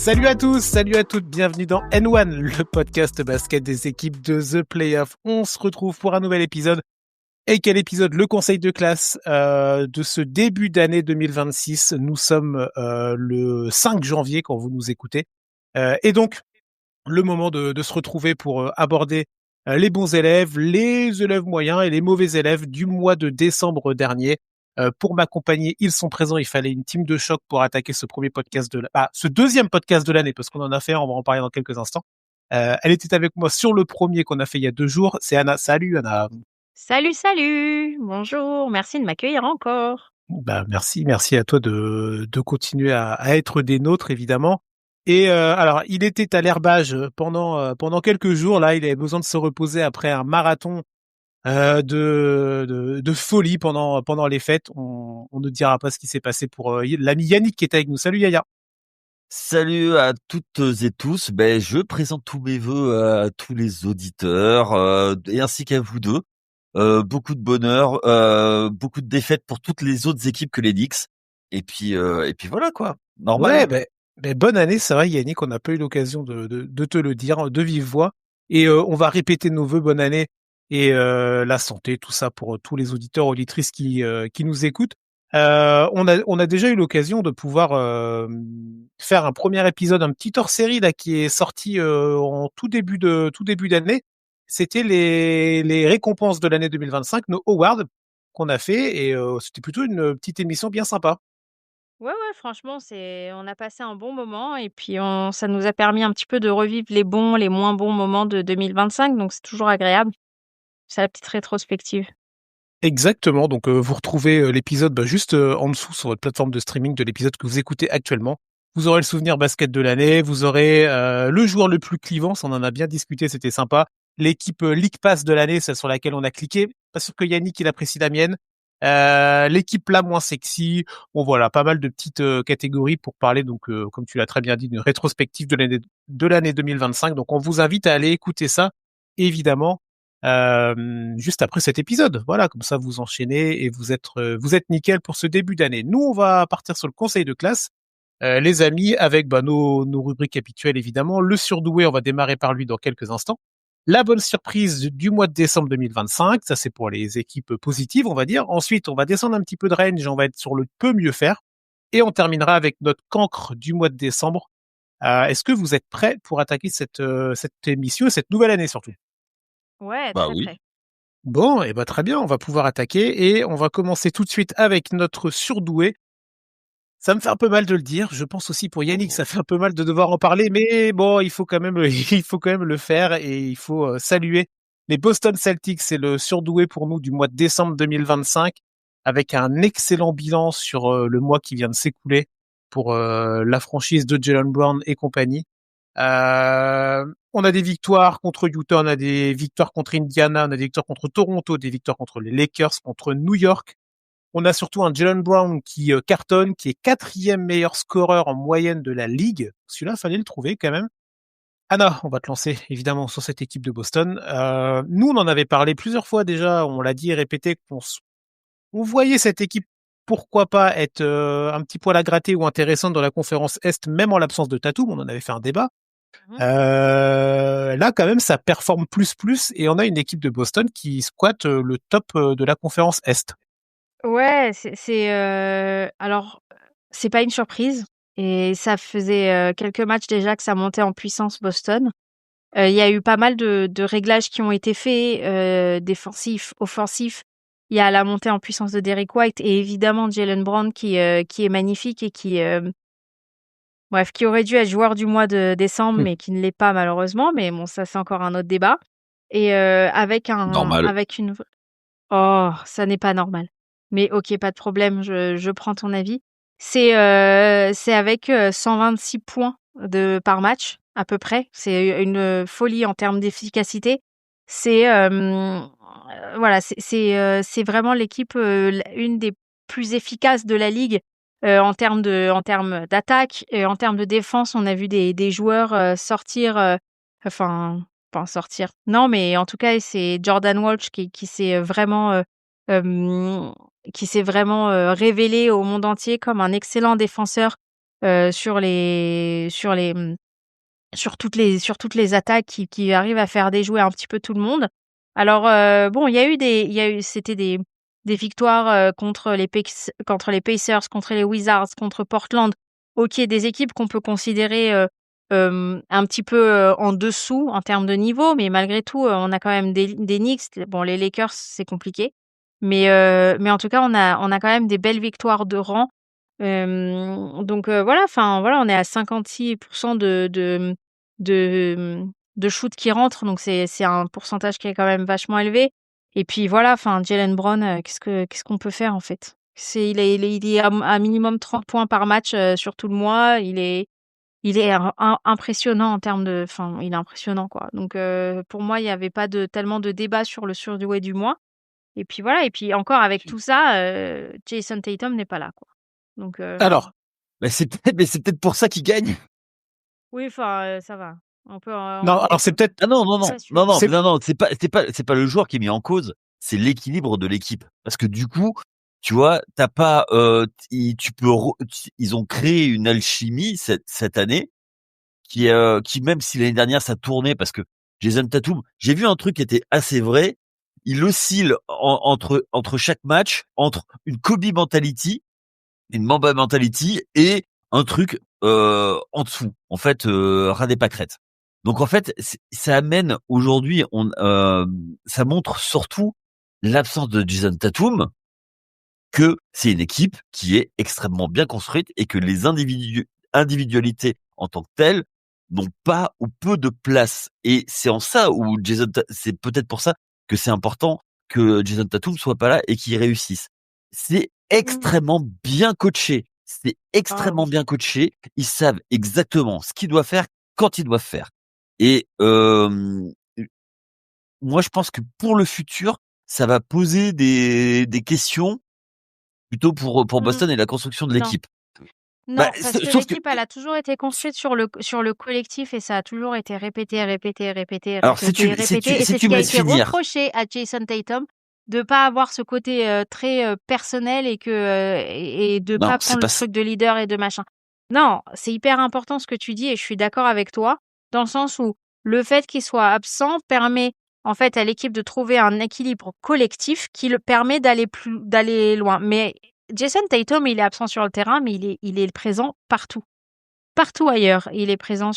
Salut à tous, salut à toutes, bienvenue dans N1, le podcast basket des équipes de The Playoff. On se retrouve pour un nouvel épisode. Et quel épisode? Le conseil de classe de ce début d'année 2026. Nous sommes le 5 janvier quand vous nous écoutez. Et donc, le moment de se retrouver pour aborder les bons élèves, les élèves moyens et les mauvais élèves du mois de décembre dernier. Pour m'accompagner, ils sont présents. Il fallait une team de choc pour attaquer ce premier podcast ce deuxième podcast de l'année, parce qu'on en a fait un, on va en parler dans quelques instants. Elle était avec moi sur le premier qu'on a fait il y a 2 jours. C'est Anna. Salut Anna. Salut! Bonjour, merci de m'accueillir encore. Merci à toi de continuer à être des nôtres, évidemment. Et alors, il était à l'herbage pendant quelques jours. Là, il avait besoin de se reposer après un marathon de folie pendant les fêtes. On ne dira pas ce qui s'est passé pour l'ami Yannick qui était avec nous. Salut Yaya. Salut à toutes et tous. Je présente tous mes vœux à tous les auditeurs et ainsi qu'à vous deux. Beaucoup de bonheur, beaucoup de défaites pour toutes les autres équipes que les Knicks. Et puis voilà quoi. Normal. Ouais, bonne année, c'est vrai Yannick, on n'a pas eu l'occasion de te le dire de vive voix. Et on va répéter nos vœux bonne année et la santé, tout ça pour tous les auditeurs, auditrices qui nous écoutent. On a déjà eu l'occasion de pouvoir faire un premier épisode, un petit hors-série là qui est sorti en tout début d'année. C'était les récompenses de l'année 2025, nos awards qu'on a fait et c'était plutôt une petite émission bien sympa. Ouais, franchement, on a passé un bon moment et puis ça nous a permis un petit peu de revivre les bons, les moins bons moments de 2025, donc c'est toujours agréable. C'est la petite rétrospective. Exactement, donc vous retrouvez l'épisode juste en dessous sur votre plateforme de streaming de l'épisode que vous écoutez actuellement. Vous aurez le souvenir basket de l'année, vous aurez le joueur le plus clivant, ça on en a bien discuté, c'était sympa. L'équipe League Pass de l'année, celle sur laquelle on a cliqué. Pas sûr que Yannick il apprécie la mienne. L'équipe la moins sexy. Bon voilà, pas mal de petites catégories pour parler, donc comme tu l'as très bien dit, d'une rétrospective de l'année 2025. Donc on vous invite à aller écouter ça, évidemment. Juste après cet épisode. Voilà, comme ça vous enchaînez et vous êtes nickel pour ce début d'année. Nous, on va partir sur le conseil de classe, les amis, avec nos rubriques habituelles évidemment. Le surdoué, on va démarrer par lui dans quelques instants. La bonne surprise du mois de décembre 2025, ça c'est pour les équipes positives, on va dire. Ensuite, on va descendre un petit peu de range, on va être sur le peu mieux faire. Et on terminera avec notre cancre du mois de décembre. Est-ce que vous êtes prêts pour attaquer cette émission et cette nouvelle année surtout? Ouais, Bah très oui. près. Bon, et très bien, on va pouvoir attaquer et on va commencer tout de suite avec notre surdoué. Ça me fait un peu mal de le dire. Je pense aussi pour Yannick, ça fait un peu mal de devoir en parler, mais bon, il faut quand même, il faut quand même le faire et il faut saluer les Boston Celtics. C'est le surdoué pour nous du mois de décembre 2025, avec un excellent bilan sur le mois qui vient de s'écouler pour la franchise de Jaylen Brown et compagnie. On a des victoires contre Utah, on a des victoires contre Indiana, on a des victoires contre Toronto, des victoires contre les Lakers, contre New York. On a surtout un Jaylen Brown qui cartonne, qui est 4e meilleur scoreur en moyenne de la ligue. Celui-là, fallait le trouver quand même. Anna, on va te lancer évidemment sur cette équipe de Boston. Nous, on en avait parlé plusieurs fois déjà, on l'a dit et répété on voyait cette équipe, pourquoi pas être un petit poil à gratter ou intéressante dans la conférence Est, même en l'absence de Tatum, on en avait fait un débat. Mhm. Là, quand même, ça performe plus et on a une équipe de Boston qui squatte le top de la conférence Est. Ouais, alors, c'est pas une surprise et ça faisait quelques matchs déjà que ça montait en puissance Boston. Il y a eu pas mal de réglages qui ont été faits, défensifs, offensifs. Il y a la montée en puissance de Derrick White et évidemment Jaylen Brown qui est magnifique et qui aurait dû être joueur du mois de décembre, mais qui ne l'est pas malheureusement. Mais bon, ça c'est encore un autre débat. Et Normal. avec une... Oh, ça n'est pas normal. Mais ok, pas de problème, je prends ton avis. C'est avec 126 points par match, à peu près. C'est une folie en termes d'efficacité. C'est voilà, c'est vraiment l'équipe, une des plus efficaces de la ligue en termes d'attaque et en termes de défense. On a vu des joueurs sortir, enfin, pas sortir. Non, mais en tout cas, c'est Jordan Walsh qui s'est vraiment révélé au monde entier comme un excellent défenseur sur sur toutes les attaques qui arrivent à faire déjouer un petit peu tout le monde. Alors bon, c'était des victoires contre les Pacers, contre les Wizards, contre Portland. OK, des équipes qu'on peut considérer un petit peu en dessous en termes de niveau, mais malgré tout, on a quand même des Knicks. Bon, les Lakers, c'est compliqué, mais en tout cas, on a quand même des belles victoires de rang. Donc voilà, enfin voilà, on est à 56% de shoot qui rentre, donc c'est un pourcentage qui est quand même vachement élevé. Et puis voilà, enfin Jaylen Brown, qu'est-ce qu'on peut faire en fait? Il est à minimum 30 points par match sur tout le mois. Il est impressionnant en termes de, enfin il est impressionnant quoi. Donc pour moi, il y avait pas tellement de débat sur le surdoué du mois. Et puis voilà, et puis encore avec tout ça, Jason Tatum n'est pas là quoi. Donc Alors, Mais c'est peut-être pour ça qu'il gagne. oui, enfin, ça va. non, alors c'est peut-être, Ah non, non, non, pas sûr. non, non, c'est, non, non, c'est pas le joueur qui est mis en cause, c'est l'équilibre de l'équipe. Parce que du coup, tu vois, t'as pas, tu peux, ils ont créé une alchimie cette année qui même si l'année dernière ça tournait parce que Jason Tatum, j'ai vu un truc qui était assez vrai. Il oscille entre chaque match, entre une Kobe mentality, une Mamba mentality et un truc en dessous, en fait, ras des pâquerettes. Donc en fait, ça amène aujourd'hui, ça montre surtout l'absence de Jason Tatum, que c'est une équipe qui est extrêmement bien construite et que les individualités en tant que telles n'ont pas ou peu de place. Et c'est en ça où c'est peut-être pour ça que c'est important que Jason Tatum soit pas là et qu'il réussisse. C'est Mmh. extrêmement bien coaché. C'est Ah extrêmement oui. bien coaché. Ils savent exactement ce qu'ils doivent faire quand ils doivent faire. Et moi, je pense que pour le futur, ça va poser des questions plutôt pour Mmh. Boston et la construction de Non. l'équipe. Bah, Non, parce que sauf que, l'équipe, elle a toujours été construite sur le collectif et ça a toujours été répété, répété, répété, alors répété, répété et si c'est ce tu qui me a laisses été finir. reproché à Jason Tatum de pas avoir ce côté, très, personnel et de Non, pas c'est prendre pas, le truc de leader et de machin. Non, c'est hyper important ce que tu dis et je suis d'accord avec toi, dans le sens où le fait qu'il soit absent permet, en fait, à l'équipe de trouver un équilibre collectif qui le permet d'aller loin. Mais Jason Tatum, il est absent sur le terrain, mais il est présent partout. Partout ailleurs. Il est présent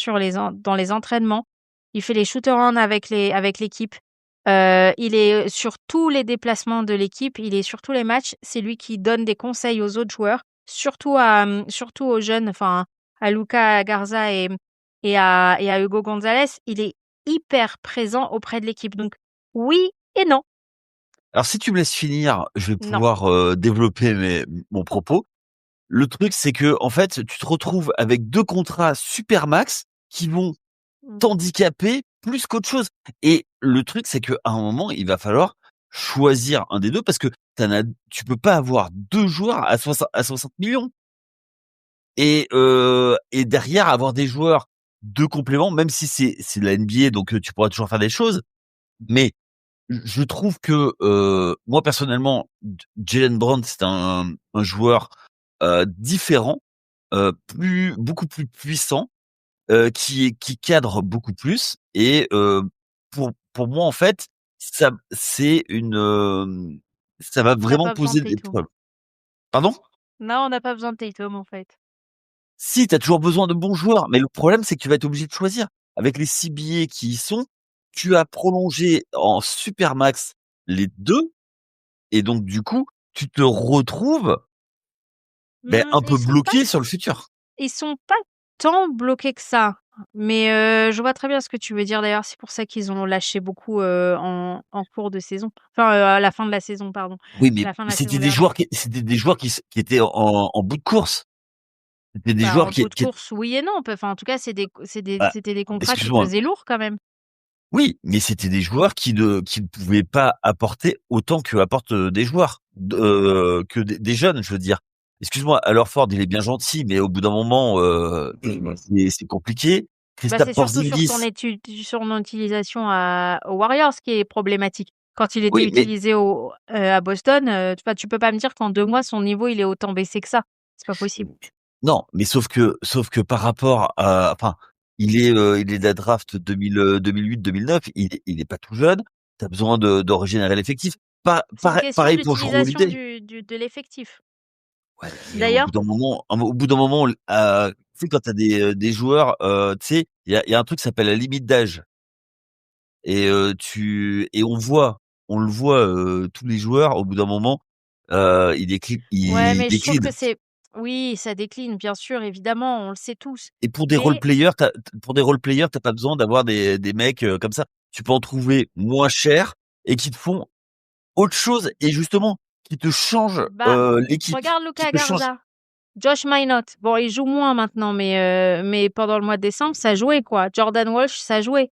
dans les entraînements. Il fait les shoot-arounds avec l'équipe. Il est sur tous les déplacements de l'équipe. Il est sur tous les matchs. C'est lui qui donne des conseils aux autres joueurs, surtout aux jeunes, enfin, à Luka Garza et à Hugo Gonzalez. Il est hyper présent auprès de l'équipe. Donc, oui et non. alors si tu me laisses finir, je vais Non. pouvoir développer mon propos. Le truc, c'est que en fait, tu te retrouves avec deux contrats super max qui vont Mmh. t'handicaper plus qu'autre chose. Et le truc, c'est que à un moment, il va falloir choisir un des deux parce que tu peux pas avoir deux joueurs à 60 millions et derrière avoir des joueurs de complément, même si c'est de la NBA, donc tu pourras toujours faire des choses. Mais je trouve que moi personnellement, Jalen Brown c'est un joueur différent, beaucoup plus puissant, qui cadre beaucoup plus et pour moi en fait ça va On n'a vraiment pas besoin de poser des Tatum. problèmes. Pardon? Non, on n'a pas besoin de Tatum, en fait. Si, t'as toujours besoin de bons joueurs, mais le problème c'est que tu vas être obligé de choisir. Avec les 6 billets qui y sont, tu as prolongé en supermax les 2. Et donc, du coup, tu te retrouves, un peu bloqué sur le futur. Ils sont pas tant bloqués que ça. Mais je vois très bien ce que tu veux dire. D'ailleurs, c'est pour ça qu'ils ont lâché beaucoup en cours de saison. Enfin, à la fin de la saison, pardon. Oui, mais La fin de la saison c'était des dernière. joueurs qui étaient en bout de course. C'était des Bah, joueurs en bout de course, oui et non. Enfin, en tout cas, bah, c'était des contrats qui excuse-moi. pesaient lourd quand même. Oui, mais c'était des joueurs qui ne pouvaient pas apporter autant que apportent des joueurs, que des jeunes, je veux dire. Excuse-moi, alors Ford, il est bien gentil, mais au bout d'un moment, c'est compliqué. Bah, Kristaps c'est surtout Porzingis, sur son utilisation aux Warriors qui est problématique. Quand il était oui, mais utilisé à Boston, tu peux pas me dire qu'en 2 mois, son niveau, il est autant baissé que ça. C'est pas possible. Non, mais sauf que par rapport à, enfin, il est de la draft 2008-2009, il est pas tout jeune. T'as besoin de régénérer l'effectif. C'est une question Pareil pour Jrue d'utilisation Holiday. de l'effectif. Ouais, mais D'ailleurs, au bout d'un moment, tu sais, quand t'as des joueurs, tu sais, il y a un truc qui s'appelle la limite d'âge. Et on le voit, tous les joueurs, au bout d'un moment, ouais, ils mais je trouve que déclinent. c'est oui, ça décline, bien sûr, évidemment, on le sait tous. Et Mais pour des role players, t'as pas besoin d'avoir des mecs comme ça. Tu peux en trouver moins cher et qui te font autre chose et justement qui te changent bah, l'équipe, regarde qui Luka te changent. Garza, Josh Minott. Bon, il joue moins maintenant, mais pendant le mois de décembre, ça jouait, quoi. Jordan Walsh, ça jouait.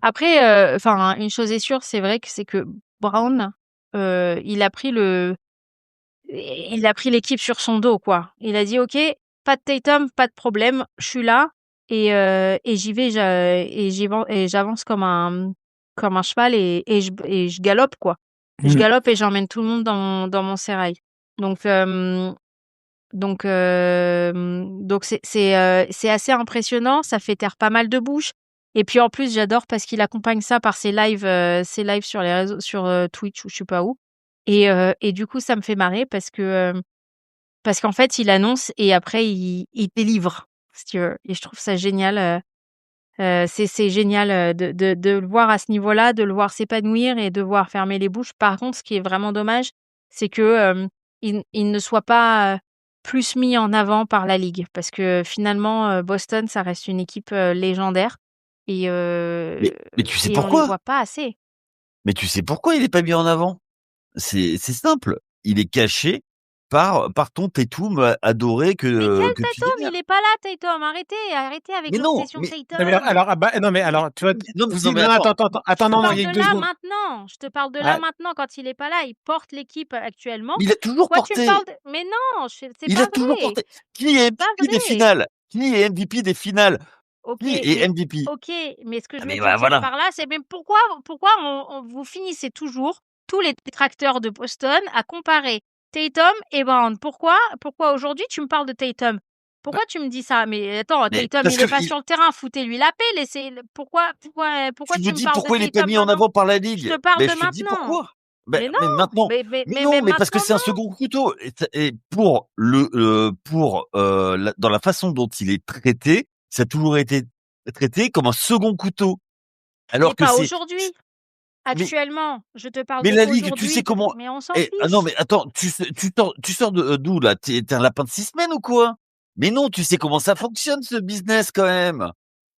Après, enfin, une chose est sûre, c'est que Brown, il a pris l'équipe sur son dos, quoi. Il a dit: «OK, pas de Tatum, pas de problème, je suis là et j'y vais, et j'avance comme un cheval et je galope, quoi. Je Mm. galope et j'emmène tout le monde dans mon sérail». Donc donc c'est assez impressionnant, ça fait taire pas mal de bouches et puis en plus, j'adore parce qu'il accompagne ça par ses lives sur les réseaux sur, Twitch ou je sais pas où et du coup, ça me fait marrer parce qu'en fait, il annonce et après il délivre, si tu veux et je trouve ça génial, c'est génial, de le voir à ce niveau-là, de le voir s'épanouir et de voir fermer les bouches. Par contre, ce qui est vraiment dommage, c'est que, il ne soit pas, plus mis en avant par la ligue parce que finalement, Boston, ça reste une équipe, légendaire et heu Mais tu sais et on les pourquoi? voit pas assez. Mais tu sais pourquoi il est pas mis en avant? C'est simple. Il est caché par ton Tatum adoré Mais quel que tu Tatum? vénères. Il est pas là Tatum, arrêtez avec Mais non, l'obsession Non mais Tatum. alors, ah bah, non mais Mais alors, tu vois, non, vous non, dites, mais non, attends. attends, je te non, non, il parle y de a que 2 là secondes. maintenant, je te parle de là Ah, maintenant quand il est pas là, il porte l'équipe actuellement. Mais il a toujours Toi tu me parles porté. de mais non, c'est Il a pas toujours vrai, porté. Qui est c'est pas MVP des vrai. finales? Qui est MVP des finales? OK, Qui est MVP? OK, mais ce que Ah je veux mais te dire voilà. par là, c'est mais pourquoi on vous finissez toujours, tous les détracteurs de Boston, à comparer Tatum et Brown? Pourquoi aujourd'hui tu me parles de Tatum? Bah, Pourquoi tu me dis ça? Mais attends, mais Tatum, parce il que est pas sur le terrain, foutez-lui la paix, laissez le pourquoi tu me tu me dis parles de pourquoi il est pas Tatum mis en maintenant? avant par la Je te ligue. parle Ben de je te dis maintenant. pourquoi. Ben Mais non, mais maintenant. Mais non, mais parce que maintenant c'est un non. second couteau et pour dans la façon dont il est traité, ça a toujours été traité comme un second couteau. Mais Alors que pas c'est aujourd'hui, mais actuellement. Je te parle mais de la ligue, tu sais aujourd'hui, comment. mais on s'en Non fiche. mais attends, tu sors de d'où là? T'es un lapin de 6 semaines ou quoi? Mais non, tu sais comment ça fonctionne ce business quand même.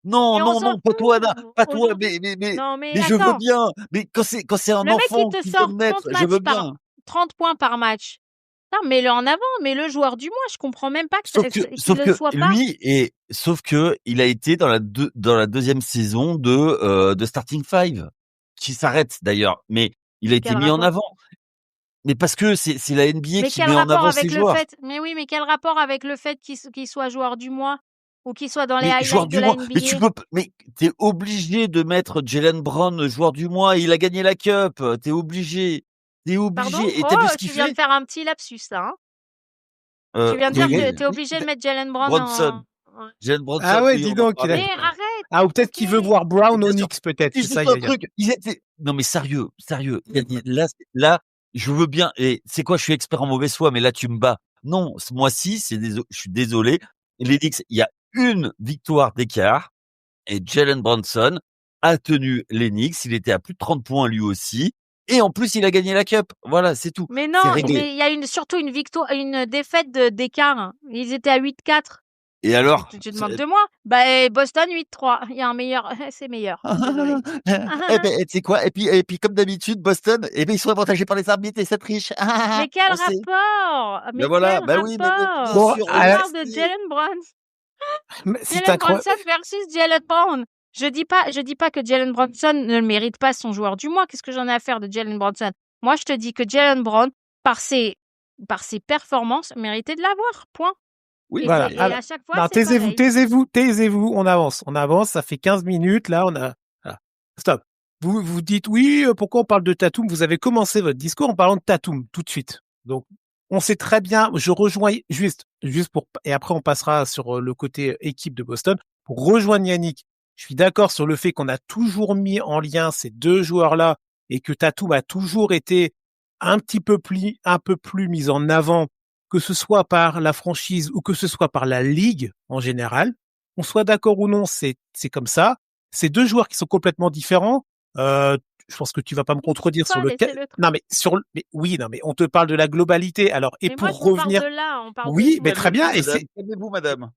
Non, Mais on non, s'en non, pas toi, Anna, fout. pas toi, Aujourd'hui non, mais mais je veux attends, bien. Mais quand c'est un le mec qui enfant te qui vient sort de naître, 30 je matchs veux par bien. 30 points par match. Non, mets-le en avant, mets-le joueur du mois. Je comprends même pas qu'il Sauf le que soit pas. sauf que il a été dans la deuxième saison de Starting Five, qui s'arrête d'ailleurs, mais il a Mais été quel mis en rapport? avant. Mais parce que c'est la NBA Mais qui quel met en rapport avant ses avec le joueurs. fait mais oui, mais quel rapport avec le fait qu'il soit joueur du mois ou qu'il soit dans les Mais joueur highlights de du la mois, mais NBA? mais t'es obligé de mettre Jalen Brown joueur du mois. Il a gagné la Cup. T'es Pardon? obligé. Et Oh, t'as vu ce qu'il tu viens de fait? faire un petit lapsus là, hein. Tu viens de dire oui, que Oui, tu es oui, obligé de mettre Jalen Brown Bronson, en ouais. Jalen ah Bronson. ouais, Oui, dis on en donc, parlait. Mais arrête! ou peut-être OK. qu'il veut voir Mais Brown au bien sûr. Knicks, peut-être, C'est c'est ça, juste il y un a, truc. Ils étaient. Non mais sérieux, sérieux. Là, je veux bien. Et c'est quoi? Je suis expert en mauvaise foi, mais là tu me bats. Non, ce mois-ci, je suis désolé. Les Knicks, il y a une victoire d'écart. Et Jalen Brunson a tenu les Knicks. Il était à plus de 30 points lui aussi. Et en plus, il a gagné la Cup. Voilà, c'est tout. Mais C'est non, réglé. mais il y a surtout une défaite d'écart. Ils étaient à 8-4. Et alors? Tu te moques de moi? Bah, Boston 8-3. Il y a un meilleur, c'est meilleur. Désolée. Eh ben, tu sais quoi? Et puis, comme d'habitude, Boston, eh ben, ils sont avantagés par les arbitres et ça triche. Mais quel On sait. rapport? Ben Mais voilà. quel Ben oui, mais bien rapport? bon, sûr, On on le parle de sait. Jalen Brown. c'est Jalen incroyable. Brunson versus Jalen Brown. Je dis pas que Jalen Brunson ne mérite pas son joueur du mois. Qu'est-ce que j'en ai à faire de Jalen Brunson? Moi, je te dis que Jalen Brown, par ses, par ses performances, méritait de l'avoir. Point. Oui, Voilà. Et Alors, à chaque fois, non, c'est pareil. taisez-vous, on avance, ça fait 15 minutes, là, voilà. Stop. Vous dites, oui, pourquoi on parle de Tatum? Vous avez commencé votre discours en parlant de Tatum, tout de suite. Donc, on sait très bien, je rejoins juste et après on passera sur le côté équipe de Boston. Pour rejoindre Yannick, je suis d'accord sur le fait qu'on a toujours mis en lien ces deux joueurs-là et que Tatum a toujours été un peu plus mis en avant, que ce soit par la franchise ou que ce soit par la ligue en général. On soit d'accord ou non, c'est comme ça. C'est deux joueurs qui sont complètement différents. Je pense que tu vas pas me contredire sur le cas. Non, mais mais oui, non, mais on te parle de la globalité. Alors, et Mais pour moi, je revenir. parle de là, on parle Oui, de mais très bien. Calmez-vous, madame.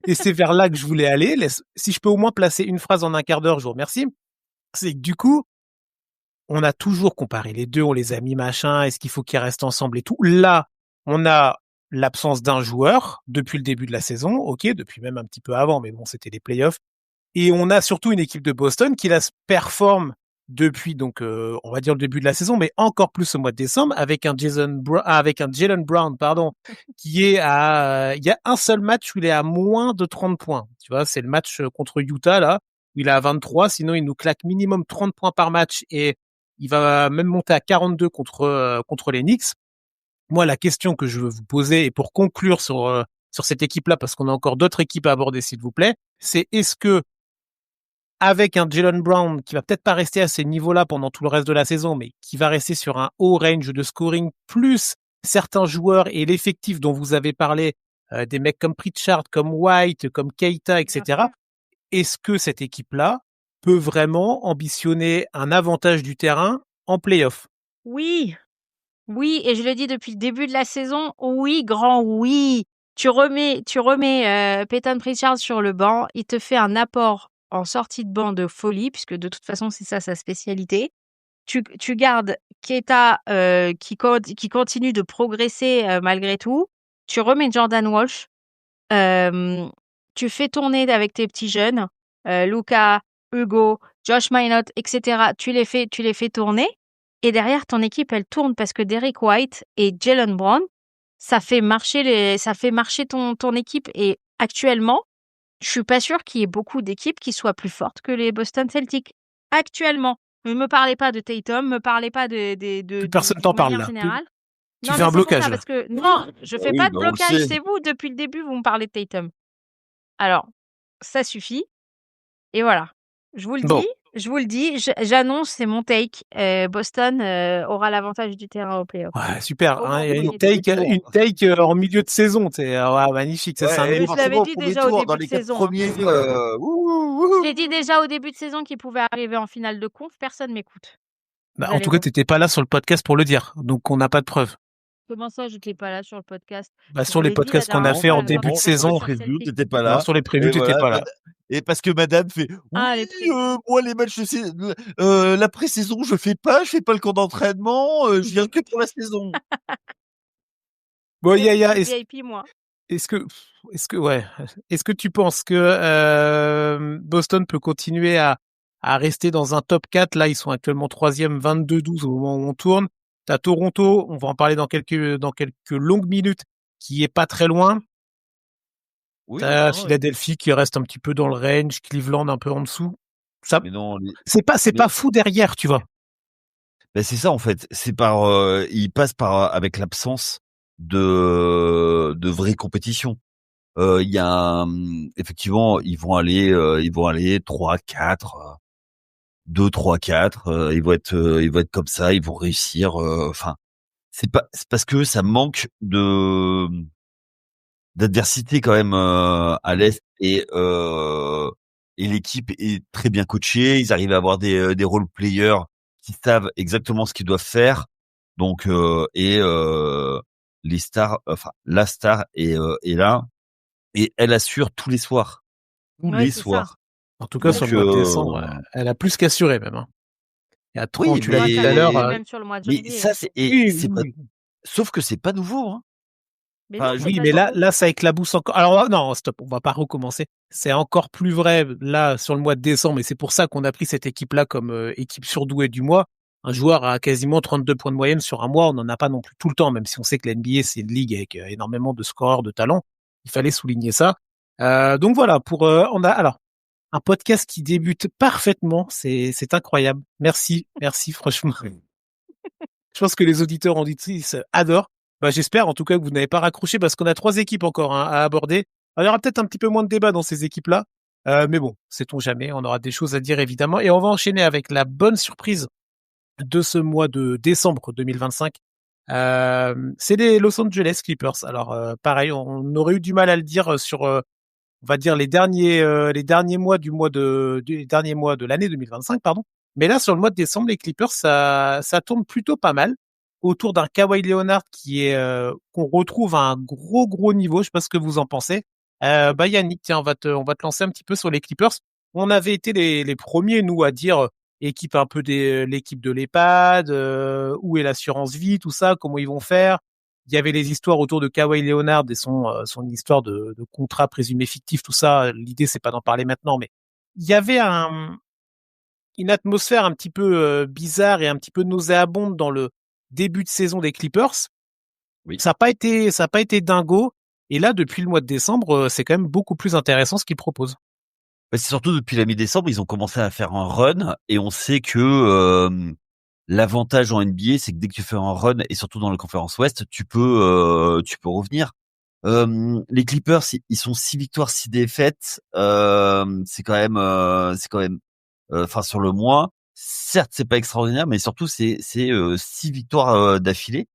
Et c'est vers là que je voulais aller. Si je peux au moins placer une phrase en un quart d'heure, je vous remercie. C'est que du coup, on a toujours comparé les deux, on les a mis machin, est-ce qu'il faut qu'ils restent ensemble et tout. Là, on a l'absence d'un joueur depuis le début de la saison, ok, depuis même un petit peu avant, mais bon, c'était les playoffs. Et on a surtout une équipe de Boston qui la performe depuis donc on va dire le début de la saison, mais encore plus au mois de décembre avec un Jaylen Brown pardon qui est à il y a un seul match où il est à moins de 30 points. Tu vois, c'est le match contre Utah là où il est à 23, sinon il nous claque minimum 30 points par match et il va même monter à 42 contre les Knicks. Moi, la question que je veux vous poser et pour conclure sur cette équipe-là, parce qu'on a encore d'autres équipes à aborder, s'il vous plaît, c'est est-ce que avec un Jaylen Brown qui va peut-être pas rester à ces niveaux-là pendant tout le reste de la saison, mais qui va rester sur un haut range de scoring, plus certains joueurs et l'effectif dont vous avez parlé, des mecs comme Pritchard, comme White, comme Keita, etc. Est-ce que cette équipe-là peut vraiment ambitionner un avantage du terrain en play-off? Oui, oui, et je le dis depuis le début de la saison, oui, grand oui. Tu remets Peyton Pritchard sur le banc, il te fait un apport en sortie de banc de folie, puisque de toute façon, c'est ça sa spécialité. Tu gardes Keita qui continue de progresser malgré tout. Tu remets Jordan Walsh. Tu fais tourner avec tes petits jeunes, Luka, Hugo, Josh Minot, etc. Tu les fais tourner. Et derrière, ton équipe, elle tourne parce que Derrick White et Jaylen Brown, ça fait marcher ton équipe. Et actuellement, je suis pas sûre qu'il y ait beaucoup d'équipes qui soient plus fortes que les Boston Celtics. Actuellement. Ne me parlez pas de Tatum, me parlez pas Plus personne t'en parle manière là. générale. Tu Non, fais mais un c'est pour blocage ça, là. parce que non, je fais Oui, pas de on le blocage. sait. C'est vous, depuis le début, vous me parlez de Tatum. Alors, ça suffit. Et voilà. Je vous le Bon. dis, j'annonce, c'est mon take. Boston aura l'avantage du terrain au playoff. Ouais, super. Au Hein, moins, il y a premier tour. une take en milieu de saison. Ouais, magnifique. Ça, c'est un Ouais, et Mais élément. je l'avais forcément, au dit premier déjà au tour, dans début de les 4 saison. Hein. premiers, Je l'ai dit déjà au début de saison qu'il pouvait arriver en finale de conf. Personne m'écoute. Bah, Vous en allez tout cas, voir. t'étais pas là sur le podcast pour le dire. Donc, on n'a pas de preuves. Comment ça, je n'étais pas là sur le podcast? Bah, Je sur vous les l'ai dit la podcasts qu'on a dernière non, fait fois, en la début dernière de non, fois sur les sur saison. previews, Celtic. t'étais pas Non, là. sur les Et previews, t'étais voilà. pas là. Et parce que madame fait, Ah, oui, les previews. moi, les matchs, la pré-saison, je fais pas le camp d'entraînement, je viens que pour la saison. Bon, Je Yaya, suis VIP, moi. est-ce que, ouais, est-ce que tu penses que Boston peut continuer à rester dans un top 4? Là, ils sont actuellement troisième, 22-12 au moment où on tourne. T'as Toronto, on va en parler dans quelques longues minutes, qui est pas très loin. Oui, T'as non, Philadelphie qui reste un petit peu dans le range, Cleveland un peu en dessous. Ça, mais non, c'est mais pas fou derrière, tu vois. ben c'est ça en fait. C'est il passe par avec l'absence de vraie compétition. Il y a effectivement, ils vont aller 3-4, 2-3-4. Ils vont être comme ça, ils vont réussir. Enfin, c'est parce que ça manque de d'adversité quand même à l'est et l'équipe est très bien coachée. Ils arrivent à avoir des role players qui savent exactement ce qu'ils doivent faire. Donc les stars, enfin la star est là et elle assure tous les soirs, tous Ouais, les c'est ça. soirs. En tout cas, sur Donc le mois de décembre, elle a plus qu'assuré même. Hein. Il y a 30, oui, tu l'as Moi, dit ça tout à l'heure. continue même sur le mois de mais janvier. ça c'est et Oui, c'est pas, oui. sauf que c'est pas nouveau. Hein. Mais non, Enfin, c'est Oui, pas mais nouveau. là, ça éclabousse encore. Alors, non, stop, on va pas recommencer. C'est encore plus vrai, là, sur le mois de décembre, et c'est pour ça qu'on a pris cette équipe-là comme équipe surdouée du mois. Un joueur a quasiment 32 points de moyenne sur un mois, on n'en a pas non plus tout le temps, même si on sait que la NBA, c'est une ligue avec énormément de scoreurs, de talents. Il fallait souligner ça. Donc voilà, on a, alors, un podcast qui débute parfaitement, c'est incroyable. Merci, franchement. Je pense que les auditeurs auditrices adorent. Bah, j'espère en tout cas que vous n'avez pas raccroché parce qu'on a 3 équipes encore hein, à aborder. Alors, il y aura peut-être un petit peu moins de débat dans ces équipes-là, mais bon, sait-on jamais, on aura des choses à dire évidemment. Et on va enchaîner avec la bonne surprise de ce mois de décembre 2025. C'est les Los Angeles Clippers. Alors, pareil, on aurait eu du mal à le dire sur, on va dire les derniers mois les derniers mois de l'année 2025, pardon. Mais là, sur le mois de décembre, les Clippers, ça tourne plutôt pas mal autour d'un Kawhi Leonard qui est qu'on retrouve à un gros niveau. Je sais pas ce que vous en pensez. Bah Yannick, tiens, on va te lancer un petit peu sur les Clippers. On avait été les premiers nous à dire équipe un peu l'équipe de l'EHPAD, où est l'assurance vie, tout ça, comment ils vont faire. Il y avait les histoires autour de Kawhi Leonard et son histoire de contrat présumé fictif, tout ça. L'idée c'est pas d'en parler maintenant, mais il y avait une atmosphère un petit peu bizarre et un petit peu nauséabonde dans le début de saison des Clippers. Oui. Ça a pas été dingo. Et là, depuis le mois de décembre, c'est quand même beaucoup plus intéressant ce qu'ils proposent. Bah, c'est surtout depuis la mi-décembre, ils ont commencé à faire un run et on sait que l'avantage en NBA, c'est que dès que tu fais un run et surtout dans la conférence Ouest, tu peux revenir. Les Clippers, ils sont 6 victoires, 6 défaites. C'est quand même, enfin sur le mois. Certes, c'est pas extraordinaire, mais surtout c'est 6 victoires d'affilée.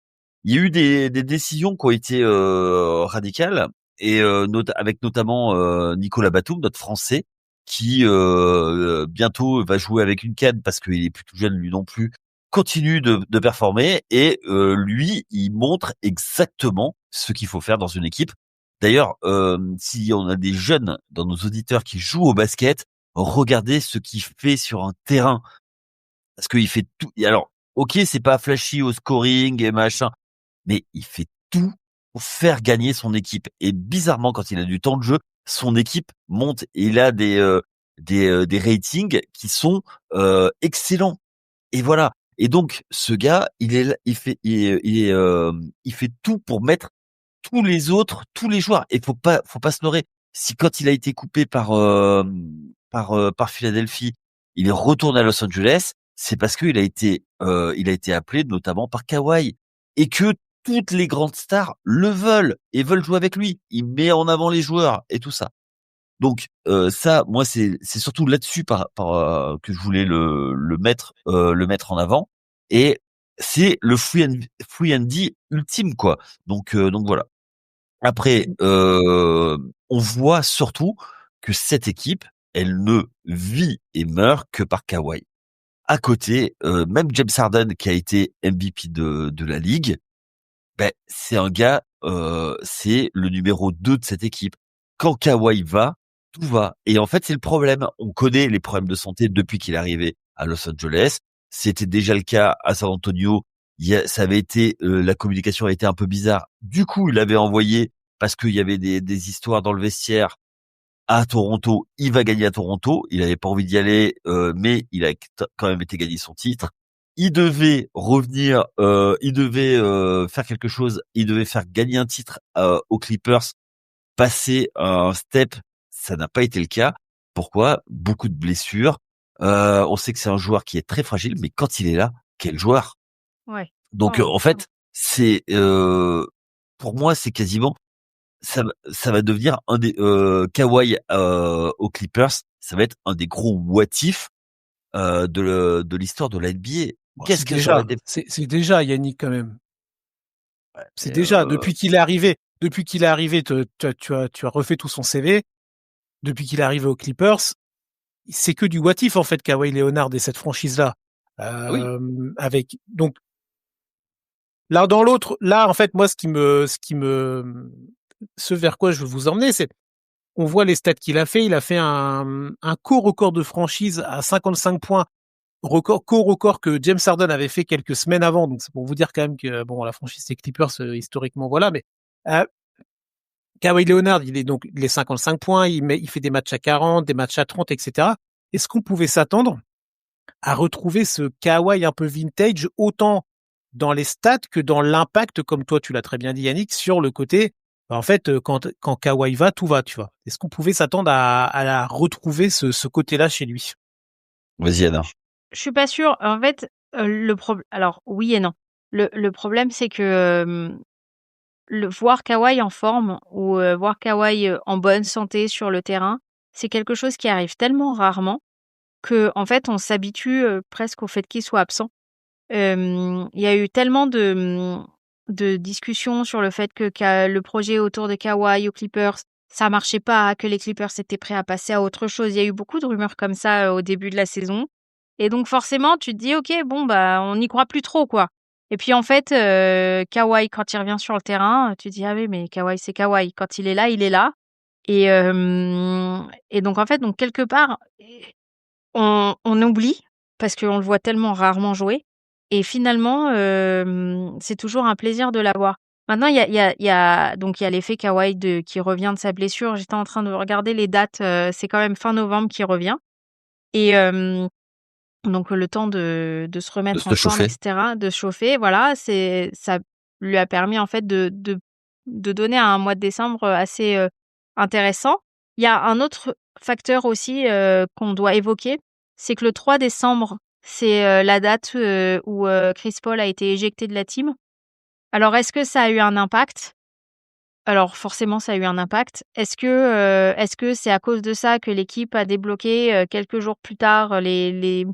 Il y a eu des décisions qui ont été radicales et avec notamment Nicolas Batum, notre Français, qui bientôt va jouer avec une canne parce qu'il est plus tout jeune lui non plus, continue de performer et lui, il montre exactement ce qu'il faut faire dans une équipe. D'ailleurs, si on a des jeunes dans nos auditeurs qui jouent au basket, regardez ce qu'il fait sur un terrain parce qu'il fait tout. Alors, ok, c'est pas flashy au scoring et machin, mais il fait tout pour faire gagner son équipe. Et bizarrement, quand il a du temps de jeu, son équipe monte et il a des ratings qui sont excellents. Et voilà. Et donc, ce gars, il fait tout pour mettre tous les autres, tous les joueurs. Et faut pas se leurrer. Si quand il a été coupé par Philadelphie, il est retourné à Los Angeles, c'est parce il a été appelé notamment par Kawhi et que toutes les grandes stars le veulent et veulent jouer avec lui. Il met en avant les joueurs et tout ça. Donc ça, moi, c'est surtout là-dessus que je voulais le mettre en avant. Et c'est le free and D ultime quoi. Donc voilà. Après, on voit surtout que cette équipe, elle ne vit et meurt que par Kawhi. À côté, même James Harden qui a été MVP de la ligue, ben c'est un gars, c'est le numéro 2 de cette équipe. Quand Kawhi va, tout va. Et en fait, c'est le problème. On connaît les problèmes de santé depuis qu'il est arrivé à Los Angeles. C'était déjà le cas à San Antonio. Ça avait été, la communication a été un peu bizarre. Du coup, il avait envoyé parce qu'il y avait des histoires dans le vestiaire à Toronto. Il va gagner à Toronto. Il avait pas envie d'y aller, mais il a quand même été gagner son titre. Il devait revenir, il devait faire quelque chose. Il devait faire gagner un titre aux Clippers, passer un step. Ça n'a pas été le cas. Pourquoi? Beaucoup de blessures. On sait que c'est un joueur qui est très fragile, mais quand il est là, quel joueur! Ouais. Donc Oh, en fait, c'est pour moi, c'est quasiment ça va devenir un des Kawhi aux Clippers, ça va être un des gros what if de l'histoire de la NBA. Bon, Qu'est-ce que ça aurait été? c'est déjà Yannick quand même. C'est Et, déjà depuis qu'il est arrivé, tu as refait tout son CV. Depuis qu'il est arrivé aux Clippers, c'est que du what if en fait Kawhi Leonard et cette franchise-là. oui, Avec donc l'un dans l'autre, là en fait moi ce vers quoi je veux vous emmener, c'est on voit les stats qu'il a fait. Il a fait un co-record de franchise à 55 points, co-record que James Harden avait fait quelques semaines avant. Donc c'est pour vous dire quand même que bon la franchise des Clippers historiquement voilà, mais euh, Kawhi Leonard, il est donc les 55 points, il fait des matchs à 40, des matchs à 30, etc. Est-ce qu'on pouvait s'attendre à retrouver ce Kawhi un peu vintage autant dans les stats que dans l'impact, comme toi tu l'as très bien dit Yannick, sur le côté, en fait, quand Kawhi va, tout va, tu vois. Est-ce qu'on pouvait s'attendre à retrouver ce côté-là chez lui? vas-y Anna. je suis pas sûre. En fait, le problème alors oui et non. Le problème, c'est que, voir Kawhi en forme ou voir Kawhi en bonne santé sur le terrain, c'est quelque chose qui arrive tellement rarement que en fait, on s'habitue presque au fait qu'il soit absent. Il y a eu tellement de discussions sur le fait que le projet autour de Kawhi aux Clippers, ça marchait pas, que les Clippers étaient prêts à passer à autre chose. Il y a eu beaucoup de rumeurs comme ça au début de la saison. Et donc forcément, tu te dis, ok, bon, bah, on n'y croit plus trop, quoi. Et puis en fait, Kawhi, quand il revient sur le terrain, tu te dis, ah oui, mais Kawhi, c'est Kawhi. Quand il est là, il est là. Et donc en fait, donc quelque part, on oublie parce qu'on le voit tellement rarement jouer et finalement, c'est toujours un plaisir de l'avoir. Maintenant, il y a l'effet Kawhi qui revient de sa blessure. J'étais en train de regarder les dates, c'est quand même fin novembre qu'il revient et donc le temps de se De remettre se en forme et chauffer. cetera, de chauffer, voilà, ça lui a permis en fait de donner un mois de décembre, assez, intéressant. Il y a un autre facteur aussi, qu'on doit évoquer, c'est que le 3 décembre, c'est, la date, où, Chris Paul a été éjecté de la team. Alors est-ce que ça a eu un impact? Alors forcément, ça a eu un impact. Est-ce que c'est à cause de ça que l'équipe a débloqué, quelques jours plus tard, les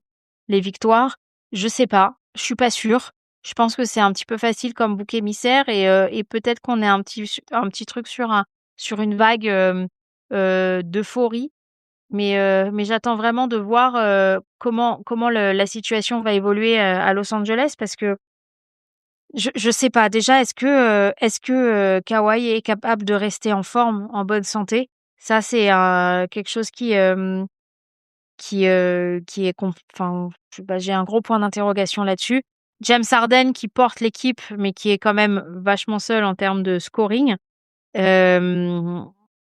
victoires? Je sais pas, je suis pas sûre. Je pense que c'est un petit peu facile comme bouc émissaire et peut-être qu'on est un petit truc sur une vague, d'euphorie. Mais j'attends vraiment de voir, comment la situation va évoluer, à Los Angeles parce que je sais pas. Déjà, est-ce que Kawhi est capable de rester en forme, en bonne santé? Ça, c'est, quelque chose qui est enfin, je sais pas, j'ai un gros point d'interrogation là-dessus. James Harden qui porte l'équipe, mais qui est quand même vachement seul en termes de scoring. Hem,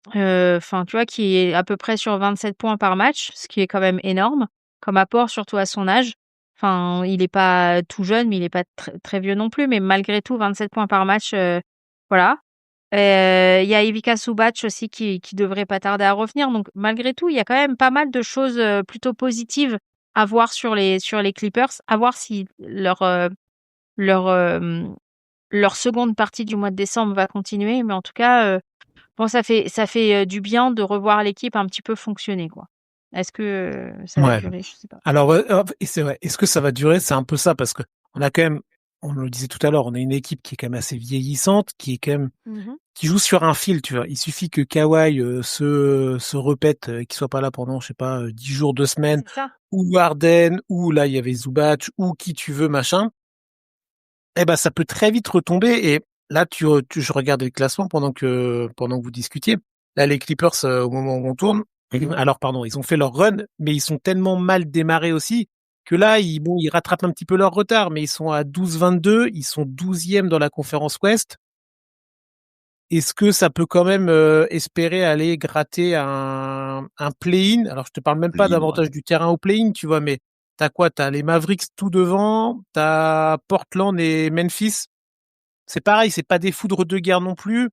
enfin, tu vois, qui est à peu près sur 27 points par match, ce qui est quand même énorme comme apport, surtout à son âge. Enfin, il est pas tout jeune, mais il est pas très vieux non plus, mais malgré tout 27 points par match, voilà. Il y a Ivica Zubac aussi qui devrait pas tarder à revenir. Donc malgré tout, il y a quand même pas mal de choses, plutôt positives à voir sur les Clippers. À voir si leur, leur seconde partie du mois de décembre va continuer. Mais en tout cas, bon ça fait, du bien de revoir l'équipe un petit peu fonctionner, quoi. Est-ce que, ça va Ouais. durer? Je sais pas. Alors, et c'est vrai. Est-ce que ça va durer? C'est un peu ça parce que on a quand même, on le disait tout à l'heure, on a une équipe qui est quand même assez vieillissante, qui est quand même, Mmh. qui joue sur un fil, tu vois. Il suffit que Kawhi se répète, qu'il soit pas là pendant, je sais pas, 10 jours, 2 semaines, C'est ça. ou Harden, ou là il y avait Zubac, ou qui tu veux, machin. Eh ben ça peut très vite retomber. Et là, je regarde le classement pendant que vous discutiez. Là, les Clippers, au moment où on tourne, alors pardon, ils ont fait leur run, mais ils sont tellement mal démarrés aussi que là, ils rattrapent un petit peu leur retard, mais ils sont à 12-22, ils sont 12e dans la conférence Ouest. Est-ce que ça peut quand même espérer aller gratter un play-in? Alors, je te parle même pas Play-in, ouais. davantage du terrain au play-in, tu vois, mais t'as quoi? T'as les Mavericks tout devant, t'as Portland et Memphis. C'est pareil, c'est pas des foudres de guerre non plus.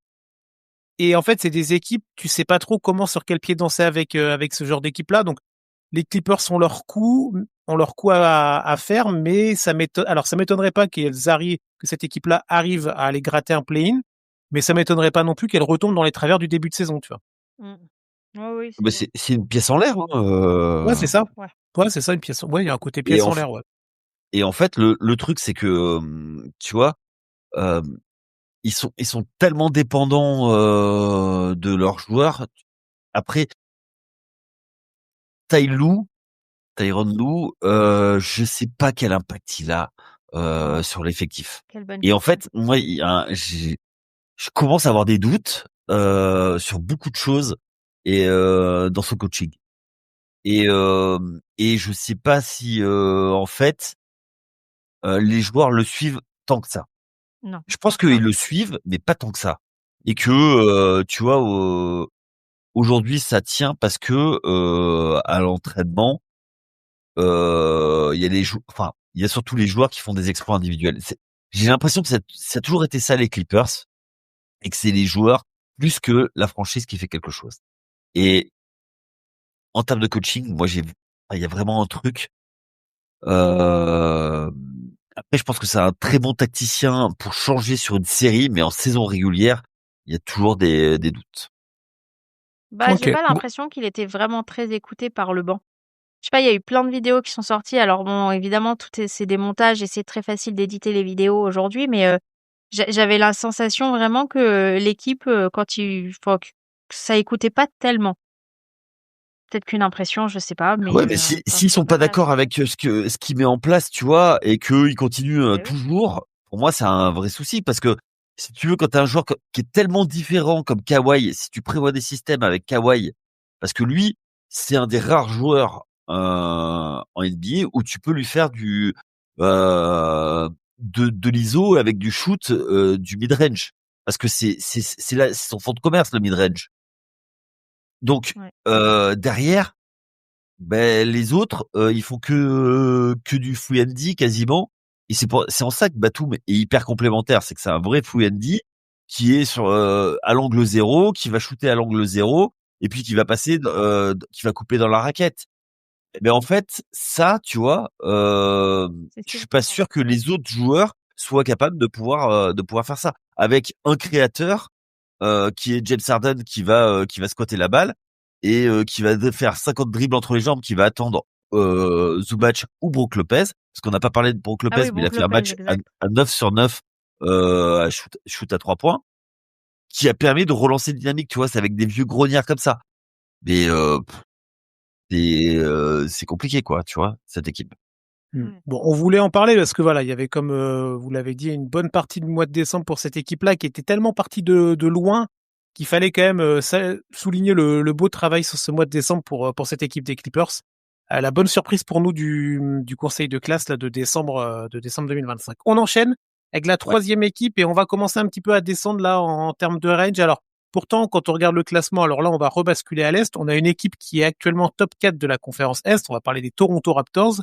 Et en fait, c'est des équipes, tu sais pas trop comment, sur quel pied danser avec ce genre d'équipe-là. Donc, les Clippers ont leur coup à faire, mais ça m'étonnerait pas que cette équipe-là arrive à aller gratter un play-in, mais ça m'étonnerait pas non plus qu'elle retombe dans les travers du début de saison, tu vois. Mmh. Oui, oui, c'est Bah, sûr. c'est une pièce en l'air, hein, Ouais, c'est ça. Ouais. Ouais, c'est ça, une pièce. Ouais, il y a un côté et pièce en en f l'air, ouais. et en fait, le truc, c'est que, tu vois, hem, ils sont tellement dépendants, de leurs joueurs. Après, Ty Lue Tyronn Lue, je sais pas quel impact il a, Ouais, sur l'effectif. quelle bonne Et en question. fait, moi, je commence à avoir des doutes, sur beaucoup de choses et dans son coaching. Et je sais pas si, en fait, les joueurs le suivent tant que ça. Non, Je je pense pense pas. qu'ils le suivent, mais pas tant que ça. Et que, tu vois, aujourd'hui, ça tient parce que, à l'entraînement, il y a enfin, il y a surtout les joueurs qui font des exploits individuels. J'ai l'impression que ça a toujours été ça les Clippers et que c'est les joueurs plus que la franchise qui fait quelque chose. Et en termes de coaching, moi il y a vraiment un truc, heu, Après, je pense que c'est un très bon tacticien pour changer sur une série, mais en saison régulière, il y a toujours des doutes. Bah, j'ai Ok. pas Bon, l'impression qu'il était vraiment très écouté par le banc. Je sais pas, il y a eu plein de vidéos qui sont sorties. Alors bon, évidemment, c'est des montages et c'est très facile d'éditer les vidéos aujourd'hui, mais j'avais la sensation vraiment que l'équipe, enfin, que ça écoutait pas tellement. Peut-être qu'une impression, je sais pas, mais Ouais, mais enfin, s'ils c'est sont pas pas ça. d'accord avec ce qu'il met en place, tu vois, et qu'ils continuent Bah oui. toujours, pour moi, c'est un vrai souci parce que si tu veux, quand t'as un joueur qui est tellement différent comme Kawhi, si tu prévois des systèmes avec Kawhi, parce que lui, c'est un des rares joueurs en NBA où tu peux lui faire de l'ISO avec du shoot, du mid-range, parce que c'est là, c'est son fond de commerce le mid-range. Donc Ouais. derrière. Ben les autres, ils font que du free and D quasiment, et c'est en ça que Batum est hyper complémentaire, c'est que c'est un vrai free and D qui est à l'angle zéro, qui va shooter à l'angle zéro, et puis qui va qui va couper dans la raquette. Mais en fait, ça, tu vois, C'est je suis sûr. pas sûr que les autres joueurs soient capables de pouvoir faire ça. Avec un créateur, qui est James Harden qui va squatter la balle et qui va faire 50 dribbles entre les jambes, qui va attendre Zubac ou Brook Lopez, parce qu'on n'a pas parlé de Brook Ah Lopez, oui, mais il a Brook fait un Lopez, match exact. à 9 sur 9 à shoot à 3 points, qui a permis de relancer le dynamique, tu vois, c'est avec des vieux grognards comme ça. Mais c'est compliqué, quoi, tu vois, cette équipe. Ouais. Bon, on voulait en parler parce que voilà, il y avait comme vous l'avez dit une bonne partie du mois de décembre pour cette équipe-là qui était tellement partie de loin qu'il fallait quand même souligner le beau travail sur ce mois de décembre pour cette équipe des Clippers. La bonne surprise pour nous du conseil de classe là, de décembre 2025. On enchaîne avec la Ouais. troisième équipe et on va commencer un petit peu à descendre là en termes de range. Alors pourtant, quand on regarde le classement, alors là on va rebasculer à l'Est. On a une équipe qui est actuellement top 4 de la conférence Est. On va parler des Toronto Raptors.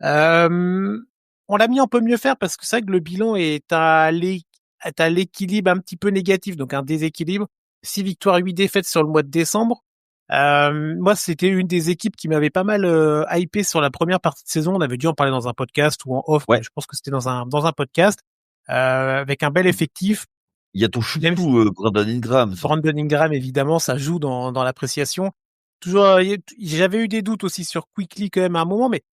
Euh, on l'a mis un peu mieux faire parce que c'est vrai que le bilan est à l'équilibre un petit peu négatif, donc un déséquilibre. 6 victoires, 8 défaites sur le mois de décembre. Moi, c'était une des équipes qui m'avait pas mal hypé sur la première partie de saison. On avait dû en parler dans un podcast ou en off, mais Ouais. je pense que c'était dans un podcast avec un bel effectif. Il y a ton Même chouchou, Brandon Ingram, surtout. Brandon Ingram, évidemment, ça joue dans l'appréciation. Toujours, j'avais eu des doutes aussi sur Quickly quand même à un moment, mais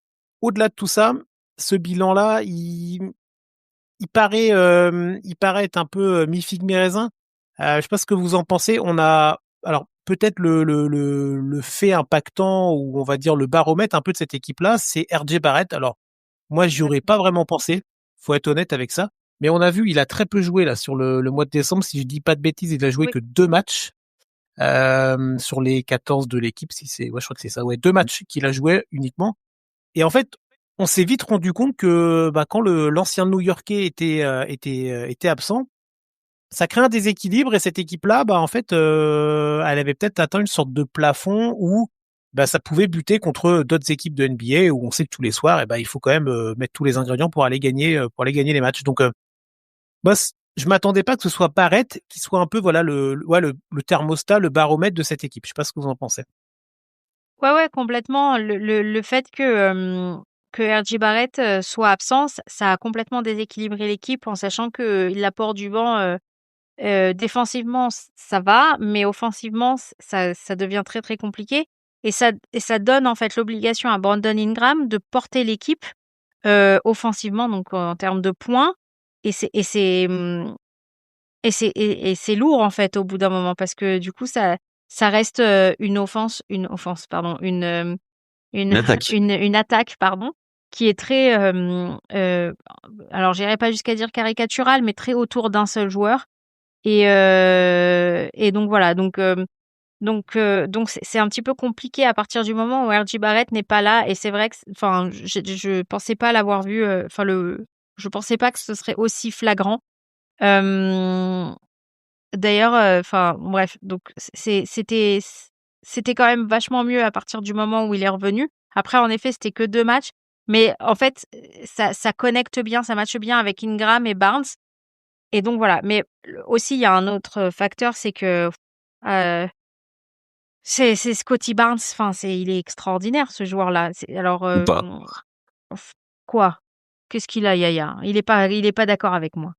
au-delà de tout ça, ce bilan-là, il paraît être un peu mi-figue mi-raisin. Je sais pas ce que vous en pensez. On a, alors peut-être le fait impactant ou on va dire le baromètre un peu de cette équipe-là, c'est RJ Barrett. Alors moi, j'y aurais pas Exactement. vraiment pensé. Faut être honnête avec ça. Mais on a vu, il a très peu joué là sur le mois de décembre. Si je dis pas de bêtises, il a joué Oui. que 2 matchs sur les 14 de l'équipe. Si c'est, ouais, je crois que c'est ça. Ouais, 2 matchs qu'il a joué uniquement. Et en fait, on s'est vite rendu compte que bah, quand l'ancien New-Yorkais était absent, ça crée un déséquilibre et cette équipe-là, bah en fait, elle avait peut-être atteint une sorte de plafond où bah ça pouvait buter contre d'autres équipes de NBA où on sait que tous les soirs, et bah il faut quand même mettre tous les ingrédients pour aller gagner les matchs. Donc moi, je m'attendais pas que ce soit Barrett qui soit un peu voilà le thermostat, le baromètre de cette équipe. Je sais pas ce que vous en pensez. Ouais, ouais, complètement. Le fait que RJ Barrett soit absent, ça a complètement déséquilibré l'équipe en sachant qu'il apporte du vent. Défensivement, ça va, mais offensivement, ça devient très, très compliqué et ça donne, en fait, l'obligation à Brandon Ingram de porter l'équipe, offensivement, donc en termes de points et c'est lourd, en fait, au bout d'un moment parce que, du coup, ça reste, une offense, pardon, une Une attaque. une attaque, pardon, qui est très, alors j'irai pas jusqu'à dire caricaturale, mais très autour d'un seul joueur. Et donc voilà, donc c'est un petit peu compliqué à partir du moment où RJ Barrett n'est pas là et c'est vrai que enfin, je pensais pas l'avoir vu, enfin je pensais pas que ce serait aussi flagrant. Hem, D'ailleurs, enfin bref, donc c'était quand même vachement mieux à partir du moment où il est revenu. Après en effet, c'était que 2 matchs, mais en fait, ça connecte bien, ça matche bien avec Ingram et Barnes. Et donc voilà, mais aussi il y a un autre facteur, c'est que, heu, c'est Scotty Barnes, enfin il est extraordinaire ce joueur-là. C'est alors, Ou pas. f quoi? qu'est-ce qu'il a, Yaya? Il est pas d'accord avec moi.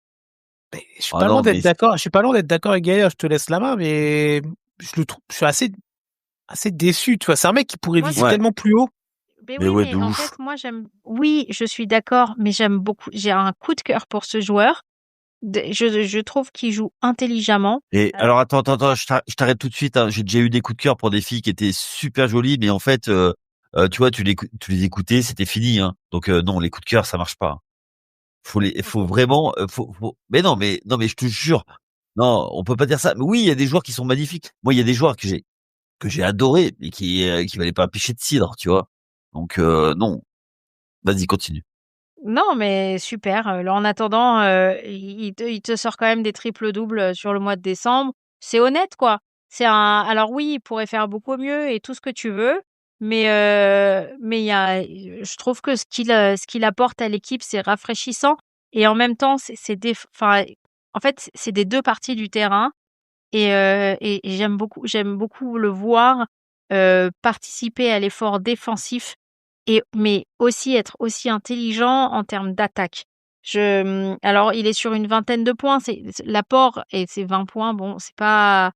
Mais je suis Ah pas loin non, d'être mais d'accord. Je suis pas loin d'être d'accord avec Gaïa. Je te laisse la main, mais je suis assez déçu. Tu vois, c'est un mec qui pourrait Moi, viser ouais, tellement plus haut. mais mais oui, ouais, de mais en ouf. fait, moi, oui, je suis d'accord, mais j'aime beaucoup. J'ai un coup de cœur pour ce joueur. Je trouve qu'il joue intelligemment. Et Alors, alors attends, je t'arrête tout de suite. Hein. J'ai déjà eu des coups de cœur pour des filles qui étaient super jolies, mais en fait, tu vois, tu les écoutais, c'était fini. Hein. Donc non, les coups de cœur, ça marche pas. Faut vraiment, Mais non, mais je te jure, non, on peut pas dire ça. Mais oui, il y a des joueurs qui sont magnifiques. Moi, il y a des joueurs que j'ai adorés, mais qui valaient pas un pichet de cidre, tu vois. Donc non, vas-y, continue. non, mais super. Là, en attendant, il te sort quand même des triples-doubles sur le mois de décembre. C'est honnête, quoi. Alors oui, il pourrait faire beaucoup mieux et tout ce que tu veux, mais je trouve que ce qu'il apporte à l'équipe, c'est rafraîchissant et en même temps, enfin, en fait, c'est des 2 parties du terrain et j'aime beaucoup le voir, participer à l'effort défensif mais aussi être aussi intelligent en termes d'attaque. Alors il est sur une vingtaine de points, l'apport et c'est 20 points, bon, c'est pas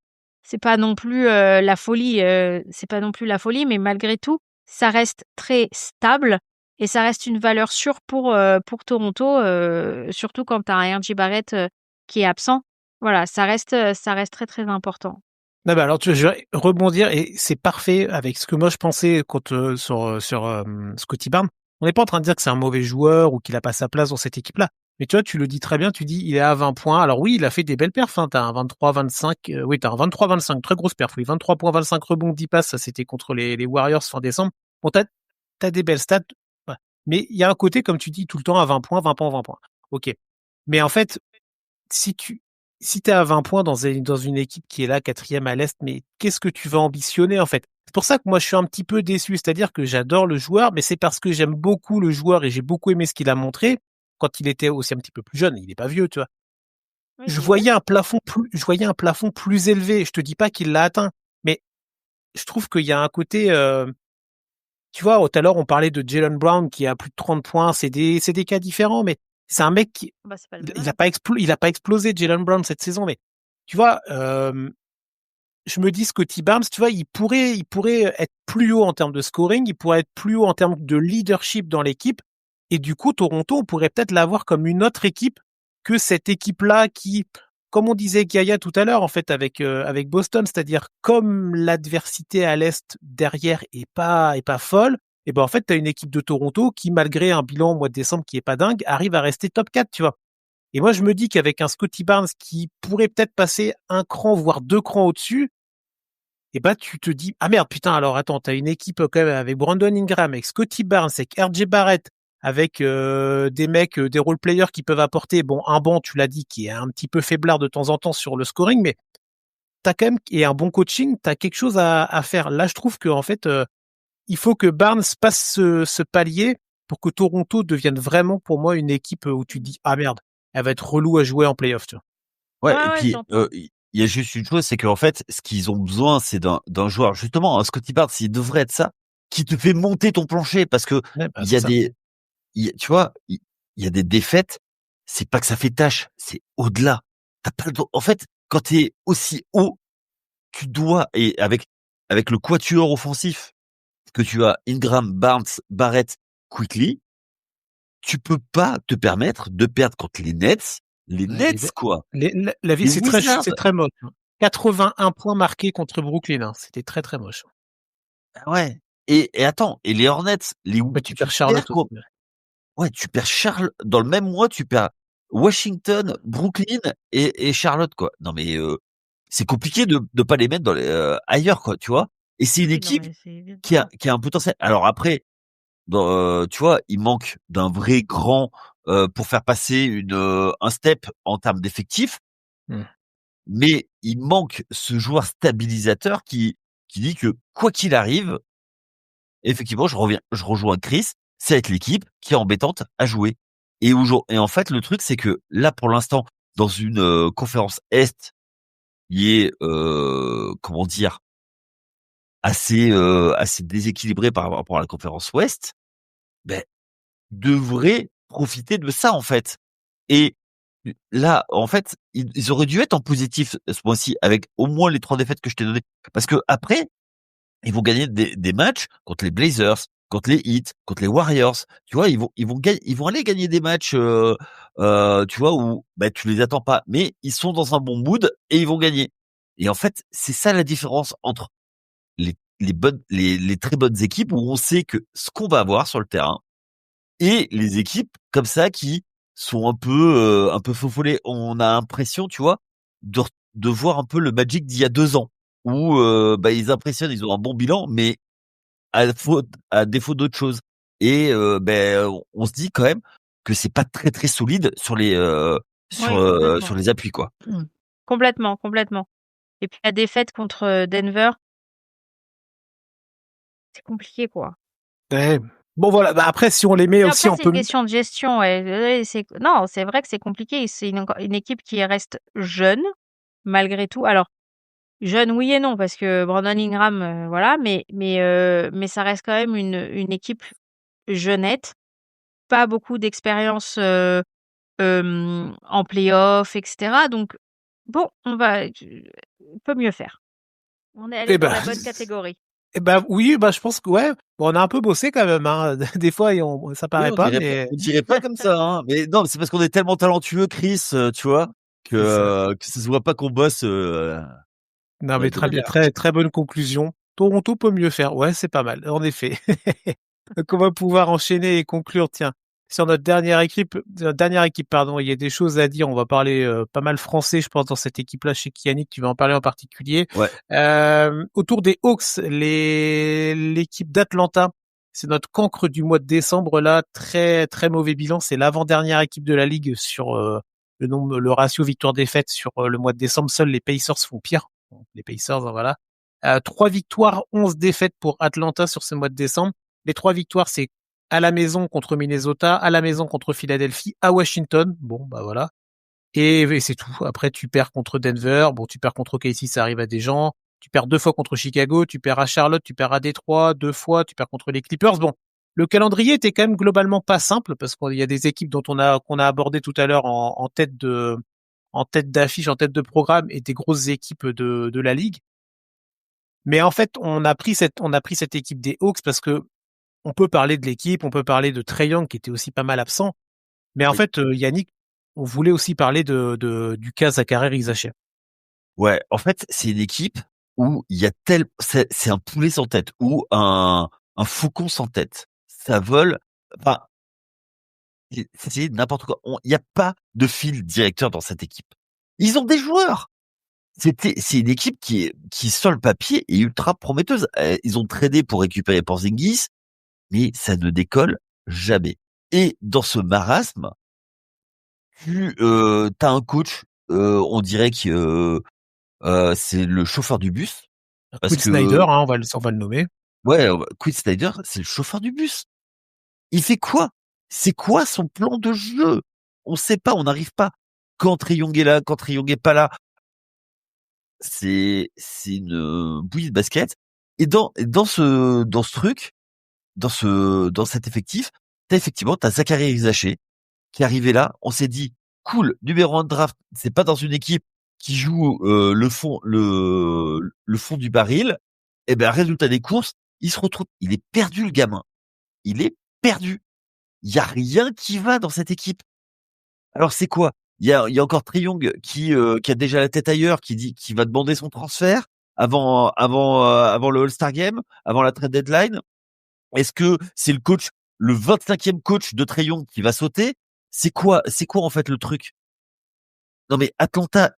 non plus, la folie, mais malgré tout, ça reste très stable et ça reste une valeur sûre pour Toronto, surtout quand tu as un RJ Barrett, qui est absent. Voilà, ça reste très, très important. Non, bah alors je vais rebondir et c'est parfait avec ce que moi je pensais quand sur Scotty Barnes. On n'est pas en train de dire que c'est un mauvais joueur ou qu'il a pas sa place dans cette équipe-là. Mais tu vois, tu le dis très bien, tu dis il est à 20 points. Alors oui, il a fait des belles perfs. Hein. T'as un 23-25, oui, t'as un 23-25, très grosse perf. Oui, 23 points, 25 rebonds, 10 passes. Ça c'était contre les Warriors fin décembre. Bon, t'as des belles stats. Ouais. Mais il y a un côté, comme tu dis, tout le temps à 20 points, 20 points, 20 points. Ok. Mais en fait, si tu si t'es à 20 points dans une équipe qui est là, quatrième à l'Est, mais qu'est-ce que tu vas ambitionner, en fait? C'est pour ça que moi, je suis un petit peu déçu. C'est-à-dire que j'adore le joueur, mais c'est parce que j'aime beaucoup le joueur et j'ai beaucoup aimé ce qu'il a montré quand il était aussi un petit peu plus jeune. Il est pas vieux, tu vois. Oui, il est jeune. Je voyais un plafond plus élevé. Je te dis pas qu'il l'a atteint, mais je trouve qu'il y a un côté, tu vois, tout à l'heure, on parlait de Jaylen Brown qui a plus de 30 points. C'est des cas différents, mais c'est un mec qui, Bah, c'est pas le même il a âge. pas il a pas explosé Jaylen Brown cette saison, mais tu vois, je me dis Scotty Barnes, tu vois, il pourrait être plus haut en termes de scoring, il pourrait être plus haut en termes de leadership dans l'équipe, et du coup, Toronto, on pourrait peut-être l'avoir comme une autre équipe que cette équipe-là qui, comme on disait Gaïa tout à l'heure, en fait, avec Boston, c'est-à-dire comme l'adversité à l'Est derrière est pas folle, et ben en fait, t'as une équipe de Toronto qui, malgré un bilan au mois de décembre qui est pas dingue, arrive à rester top 4, tu vois. Et moi, je me dis qu'avec un Scotty Barnes qui pourrait peut-être passer un cran, voire 2 crans au-dessus, et bah tu te dis ah merde putain alors attends t'as une équipe quand même avec Brandon Ingram, avec Scotty Barnes, avec RJ Barrett, avec des mecs, des role players qui peuvent apporter bon un banc tu l'as dit qui est un petit peu faiblard de temps en temps sur le scoring, mais t'as quand même et un bon coaching, t'as quelque chose à faire. Là je trouve que en fait il faut que Barnes passe ce palier pour que Toronto devienne vraiment pour moi une équipe où tu dis ah merde elle va être relou à jouer en playoff tu vois. Ouais, et Ouais, puis j'entends. il y a juste une chose, c'est qu'en fait, ce qu'ils ont besoin, c'est d'un joueur, justement, un Scotty Barnes, il devrait être ça, qui te fait monter ton plancher, parce que Ouais, bah, il y c'est a ça. tu vois, il y a des défaites, c'est pas que ça fait tâche, c'est au-delà. T'as pas le droit. En fait, quand t'es aussi haut, tu dois, et avec le quatuor offensif que tu as, Ingram, Barnes, Barrett, Quickly, tu peux pas te permettre de perdre contre les Ouais, Nets, quoi. la vie, Les Wizards. c'est très moche. Hein. 81 points marqués contre Brooklyn, hein. C'était très très moche. Ah ouais. Et attends, et les Hornets, Bah, tu tu perds perds Charlotte aussi. quoi? Ouais, tu perds Charles dans le même mois, tu perds Washington, Brooklyn et Charlotte, quoi. Non mais c'est compliqué de pas les mettre dans ailleurs, quoi, tu vois. Et c'est une Oui, non, équipe mais c'est évident. qui a un potentiel. Alors après, tu vois, il manque d'un vrai grand pour faire passer un step en termes d'effectifs, Hmm. mais il manque ce joueur stabilisateur qui dit que quoi qu'il arrive, effectivement, je rejoins Chris, c'est avec l'équipe qui est embêtante à jouer. Et en fait, le truc, c'est que là, pour l'instant, dans une conférence Est, qui est, comment dire, assez déséquilibrée par rapport à la conférence Ouest, ben, devrait profiter de ça en fait. Et là, en fait, ils auraient dû être en positif ce mois-ci avec au moins les 3 défaites que je t'ai données. Parce que après, ils vont gagner des matchs contre les Blazers, contre les Heat, contre les Warriors. Tu vois, ils vont aller gagner des matchs, tu vois, où bah, tu les attends pas, mais ils sont dans un bon mood et ils vont gagner. Et en fait, c'est ça la différence entre les très bonnes équipes où on sait que ce qu'on va avoir sur le terrain et les équipes comme ça qui sont un peu faux follets. On a l'impression, tu vois, de voir un peu le Magic d'il y a 2 ans où bah, ils impressionnent, ils ont un bon bilan, mais à défaut d'autre chose. Et ben on se dit quand même que c'est pas très très solide Oui, sur complètement. les appuis quoi. Complètement, complètement. Et puis la défaite contre Denver, c'est compliqué, quoi. Ouais. Bon voilà, bah après si on les met Mais aussi après, en c'est une peu. question de gestion. Ouais. Non, c'est vrai que c'est compliqué. C'est une équipe qui reste jeune, malgré tout. Alors, jeune, oui et non, parce que Brandon Ingram, voilà, mais ça reste quand même une équipe jeunette, pas beaucoup d'expérience en play-off, etc. Donc, bon, on peut mieux faire. On est allé Eh dans ben, la bonne catégorie. eh ben oui, bah je pense que ouais. Bon, on a un peu bossé quand même, hein. Des fois, ça Oui, paraît pas, mais on dirait pas comme ça, hein. Mais non, mais c'est parce qu'on est tellement talentueux, Chris, tu vois, c'est ça. que ça se voit pas qu'on bosse Non, mais de très bien, manière. très très bonne conclusion. Toronto peut mieux faire. Ouais, c'est pas mal, en effet. Donc on va pouvoir enchaîner et conclure. Tiens, sur dernière équipe, pardon, il y a des choses à dire. On va parler pas mal français, je pense, dans cette équipe-là. Chez Yannick, tu vas en parler en particulier. Ouais, Autour des Hawks, l'équipe d'Atlanta, c'est notre cancre du mois de décembre là. Très très mauvais bilan. C'est l'avant-dernière équipe de la ligue sur le ratio victoire-défaite sur le mois de décembre. Seuls les Pacers font pire. Bon, les Pacers, hein, voilà. 3 victoires, 11 défaites pour Atlanta sur ce mois de décembre. Les 3 victoires, c'est à la maison contre Minnesota, à la maison contre Philadelphie, à Washington. Bon, bah voilà. Et c'est tout. Après, tu perds contre Denver. Bon, tu perds contre OKC, ça arrive à des gens. Tu perds 2 fois contre Chicago. Tu perds à Charlotte. Tu perds à Détroit 2 fois. Tu perds contre les Clippers. Bon, le calendrier était quand même globalement pas simple parce qu'il y a des équipes qu'on a abordé tout à l'heure en tête d'affiche, en tête de programme et des grosses équipes de la ligue. Mais en fait, on a pris cette équipe des Hawks parce que on peut parler de l'équipe, on peut parler de Trae Young qui était aussi pas mal absent. Mais en oui. fait, Yannick, on voulait aussi parler du cas Zachary Rizacher. Ouais, en fait, c'est une équipe où il y a c'est un poulet sans tête ou un faucon sans tête. Ça vole, enfin, c'est n'importe quoi. Il y a pas de fil directeur dans cette équipe. Ils ont des joueurs. C'est une équipe qui sur le papier est ultra prometteuse. Ils ont tradé pour récupérer Porzingis, mais ça ne décolle jamais. Et dans ce marasme, t'as un coach, on dirait que c'est le chauffeur du bus parce Quinn Snyder, que hein, on va le nommer. ouais, Quinn Snyder, c'est le chauffeur du bus. Il fait quoi? C'est quoi son plan de jeu? On sait pas, on n'arrive pas. Quand Trae Young est là, quand Trae Young est pas là, c'est une bouillie de basket. Et dans ce truc, dans cet effectif, t'as Zachary Rizaché qui est arrivé là. On s'est dit cool, numéro 1 de draft. C'est pas dans une équipe qui joue le fond du baril. Et ben résultat des courses, il se retrouve, il est perdu le gamin. Il est perdu. Il y a rien qui va dans cette équipe. Alors c'est quoi? Il y a encore Trae Young qui a déjà la tête ailleurs, qui dit qu'il va demander son transfert avant le All-Star Game, avant la trade deadline. Est-ce que c'est le 25e coach de Trae Young qui va sauter? C'est quoi en fait le truc? Non mais Atlanta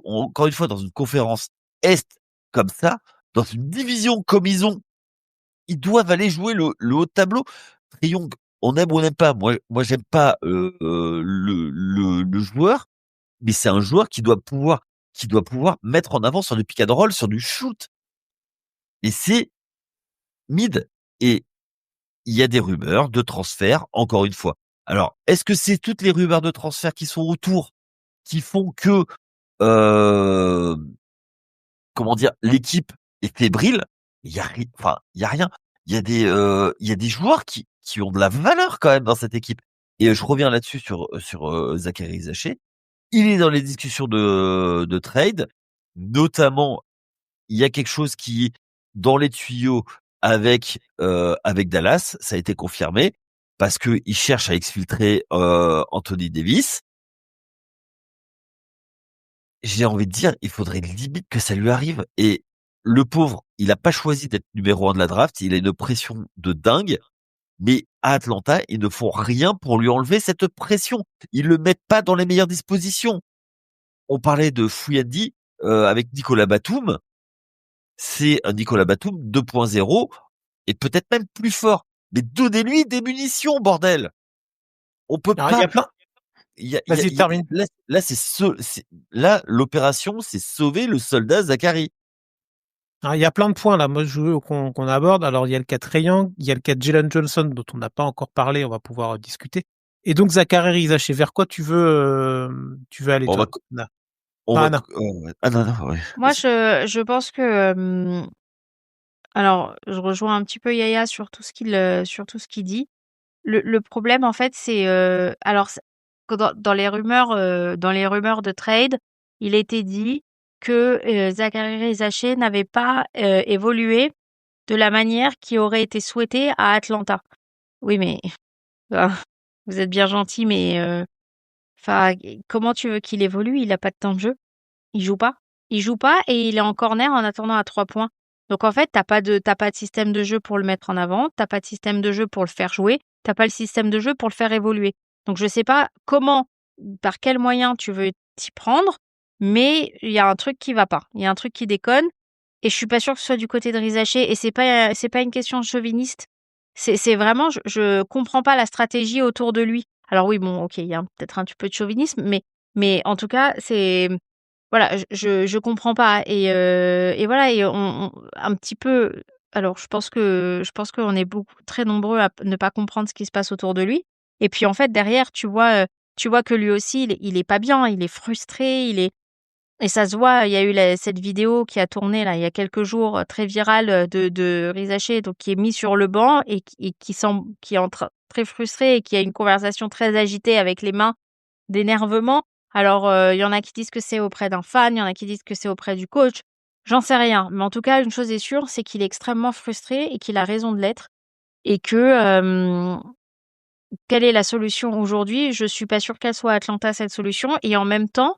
encore une fois dans une conférence Est comme ça, dans une division comme ils doivent aller jouer le haut de tableau. Trae Young, on aime ou on n'aime pas. Moi j'aime pas le joueur, mais c'est un joueur qui doit pouvoir mettre en avant sur du pick and roll, sur du shoot. Et c'est mid. Et il y a des rumeurs de transfert, encore une fois. Alors, est-ce que c'est toutes les rumeurs de transfert qui sont autour qui font que, euh, comment dire, l'équipe est fébrile? Il y a rien. Il y a des joueurs qui ont de la valeur quand même dans cette équipe. Et je reviens là-dessus sur Zachary Zaché. Il est dans les discussions de trade, notamment il y a quelque chose qui est dans les tuyaux avec Dallas, ça a été confirmé parce que il cherche à exfiltrer Anthony Davis. J'ai envie de dire, il faudrait limite que ça lui arrive. Et le pauvre, il a pas choisi d'être numéro 1 de la draft, il a une pression de dingue. Mais à Atlanta, ils ne font rien pour lui enlever cette pression. Ils le mettent pas dans les meilleures dispositions. On parlait de Fouilladi avec Nicolas Batum. C'est un Nicolas Batum 2.0 et peut-être même plus fort. Mais donnez-lui des munitions, bordel. On peut Alors, il y pas. a plein. Vas-y, termine. Là, l'opération, c'est sauver le soldat Zachary. Alors, il y a plein de points là, moi je veux qu'on aborde. Alors il y a le cas Trae Young, il y a le cas de Jalen Johnson dont on n'a pas encore parlé, on va pouvoir discuter. Et donc Zachary Rizaché, vers quoi tu veux aller On toi? va, Anna. on Pas va, Anna. non, ouais. Moi, je pense que alors, je rejoins un petit peu Yaya sur tout ce qu'il dit. Le problème, en fait, c'est alors que dans les rumeurs de trade, il était dit que Zachary Rizaché n'avait pas évolué de la manière qui aurait été souhaitée à Atlanta. Oui, mais ah, vous êtes bien gentil, mais enfin, comment tu veux qu'il évolue? Il a pas de temps de jeu. Il joue pas. Il joue pas et il est en corner en attendant à 3 points. Donc en fait, t'as pas de système de jeu pour le mettre en avant, t'as pas de système de jeu pour le faire jouer, t'as pas le système de jeu pour le faire évoluer. Donc je sais pas comment, par quel moyen tu veux t'y prendre, mais il y a un truc qui va pas. Il y a un truc qui déconne et je suis pas sûre que ce soit du côté de Rizaché et c'est pas une question chauviniste. C'est vraiment je comprends pas la stratégie autour de lui. Alors oui, bon, OK, il y a peut-être un petit peu de chauvinisme, mais en tout cas, c'est voilà, je comprends pas et voilà et on un petit peu alors je pense qu'on est beaucoup très nombreux à ne pas comprendre ce qui se passe autour de lui et puis en fait derrière tu vois que lui aussi il est pas bien, il est frustré, il est et ça se voit, il y a eu cette vidéo qui a tourné là il y a quelques jours, très virale, de Rizaché donc qui est mis sur le banc et qui semble qui est en train très frustré et qui a une conversation très agitée avec les mains d'énervement. Alors, il y en a qui disent que c'est auprès d'un fan, il y en a qui disent que c'est auprès du coach. J'en sais rien, mais en tout cas, une chose est sûre, c'est qu'il est extrêmement frustré et qu'il a raison de l'être et que, quelle est la solution aujourd'hui? Je suis pas sûre qu'elle soit à Atlanta cette solution et en même temps,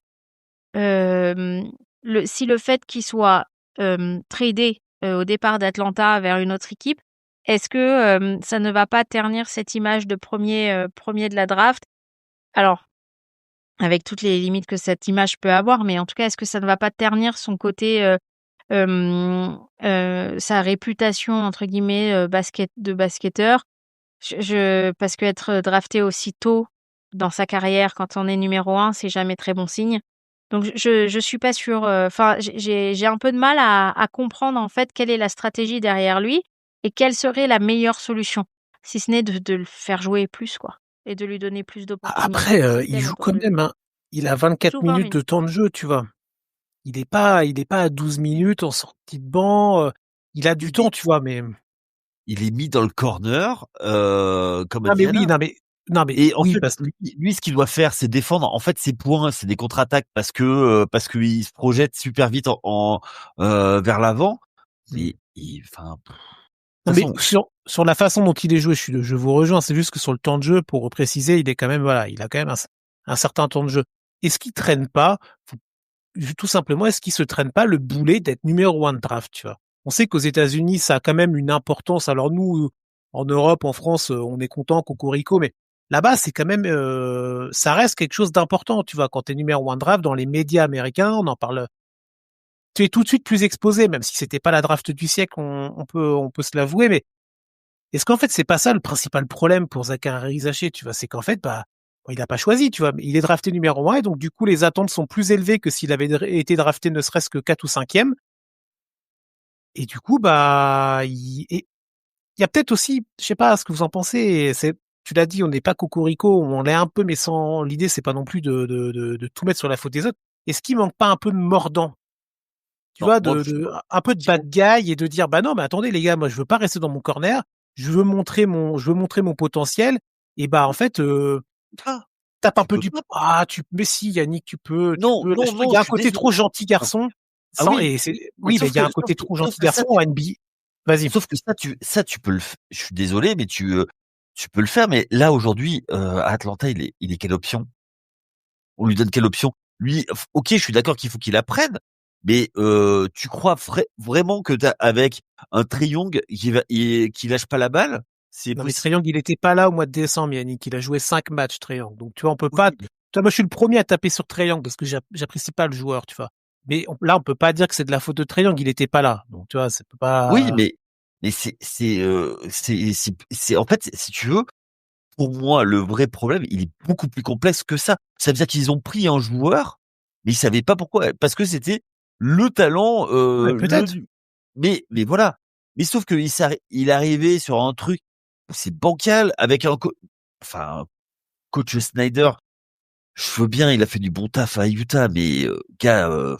le fait qu'il soit, tradé, au départ d'Atlanta vers une autre équipe, est-ce que, ça ne va pas ternir cette image de premier de la draft? Alors avec toutes les limites que cette image peut avoir, mais en tout cas, est-ce que ça ne va pas ternir son côté, sa «réputation» entre guillemets, basketteur? Parce qu'être drafté aussi tôt dans sa carrière quand on est numéro 1, c'est jamais très bon signe. Donc je suis pas sûre, enfin j'ai un peu de mal à comprendre en fait quelle est la stratégie derrière lui et quelle serait la meilleure solution. Si ce n'est de le faire jouer plus quoi et de lui donner plus d'opportunités, Après, de il systèmes joue autour quand de lui. même, hein. Il a Il 24 joue 20 minutes de minutes. temps de jeu, tu vois. Il est pas à 12 minutes en sortie de banc. Il a du Oui, temps, mais tu vois, mais il est mis dans le corner, comme ah mais oui, Indiana. non mais Et en oui fait, parce lui, ce qu'il doit faire, c'est défendre. En fait, ses points, c'est des contre-attaques parce qu'il se projette super vite vers l'avant. que Mais enfin, de toute non mais façon, sur la façon dont il est joué, je vous rejoins. C'est juste que sur le temps de jeu, pour préciser, il est quand même voilà, il a quand même un certain temps de jeu. Est-ce qu'il traîne pas tout simplement, est-ce qu'il se traîne pas le boulet d'être numéro 1 de draft, tu vois? On sait qu'aux États-Unis, ça a quand même une importance. Alors nous, en Europe, en France, on est content, cocorico, mais là-bas, c'est quand même, ça reste quelque chose d'important, tu vois? Quand t'es numéro 1 de draft dans les médias américains, on en parle. Tu es tout de suite plus exposé, même si c'était pas la draft du siècle, on peut se l'avouer, mais est-ce qu'en fait, c'est pas ça le principal problème pour Zachary Zaché, tu vois? C'est qu'en fait, bah, il a pas choisi, tu vois? Il est drafté numéro 1 et donc du coup, les attentes sont plus élevées que s'il avait été drafté ne serait-ce que 4 ou 5e. Et du coup, bah, il y a peut-être aussi, je sais pas ce que vous en pensez, tu l'as dit, on n'est pas cocorico, on l'est un peu, mais sans, l'idée, c'est pas non plus de tout mettre sur la faute des autres. Est-ce qu'il manque pas un peu de mordant? Tu non, vois, moi, un peu de bad guy et de dire, bah non, mais attendez, les gars, moi, je veux pas rester dans mon corner, je veux montrer mon potentiel, et bah, en fait, pas. Tape un Tu peu peux du pas. mais si Yannick, tu Non, peux. non, Il non, y a je un suis côté désolé. trop gentil Ah garçon, ah sans oui, et c'est mais oui, mais il y a un côté trop gentil ça garçon en NBA. Vas-y. ça tu peux je suis désolé, mais tu peux le faire, mais là aujourd'hui, à Atlanta, il est quelle option? On lui donne quelle option? Lui, OK, je suis d'accord qu'il faut qu'il apprenne, mais tu crois vraiment que avec un Trae Young qui lâche pas la balle? C'est Non, mais Trae possible? Young, il était pas là au mois de décembre, Yannick. Il a joué 5 matchs, Trae Young. Donc, tu vois, on peut Oui, pas, mais toi, moi, je suis le premier à taper sur Trae Young parce que j'apprécie pas le joueur, tu vois. Mais là, on peut pas dire que c'est de la faute de Trae Young. Il était pas là. Donc, tu vois, c'est oui, pas, mais c'est en fait, si tu veux, pour moi, le vrai problème, il est beaucoup plus complexe que ça. Ça veut dire qu'ils ont pris un joueur, mais ils savaient pas pourquoi. Parce que c'était le talent, ouais, peut-être. mais voilà. Mais sauf qu'il il est arrivé sur un truc, c'est bancal avec enfin, coach Snyder. Je veux bien, il a fait du bon taf à Utah, mais gars,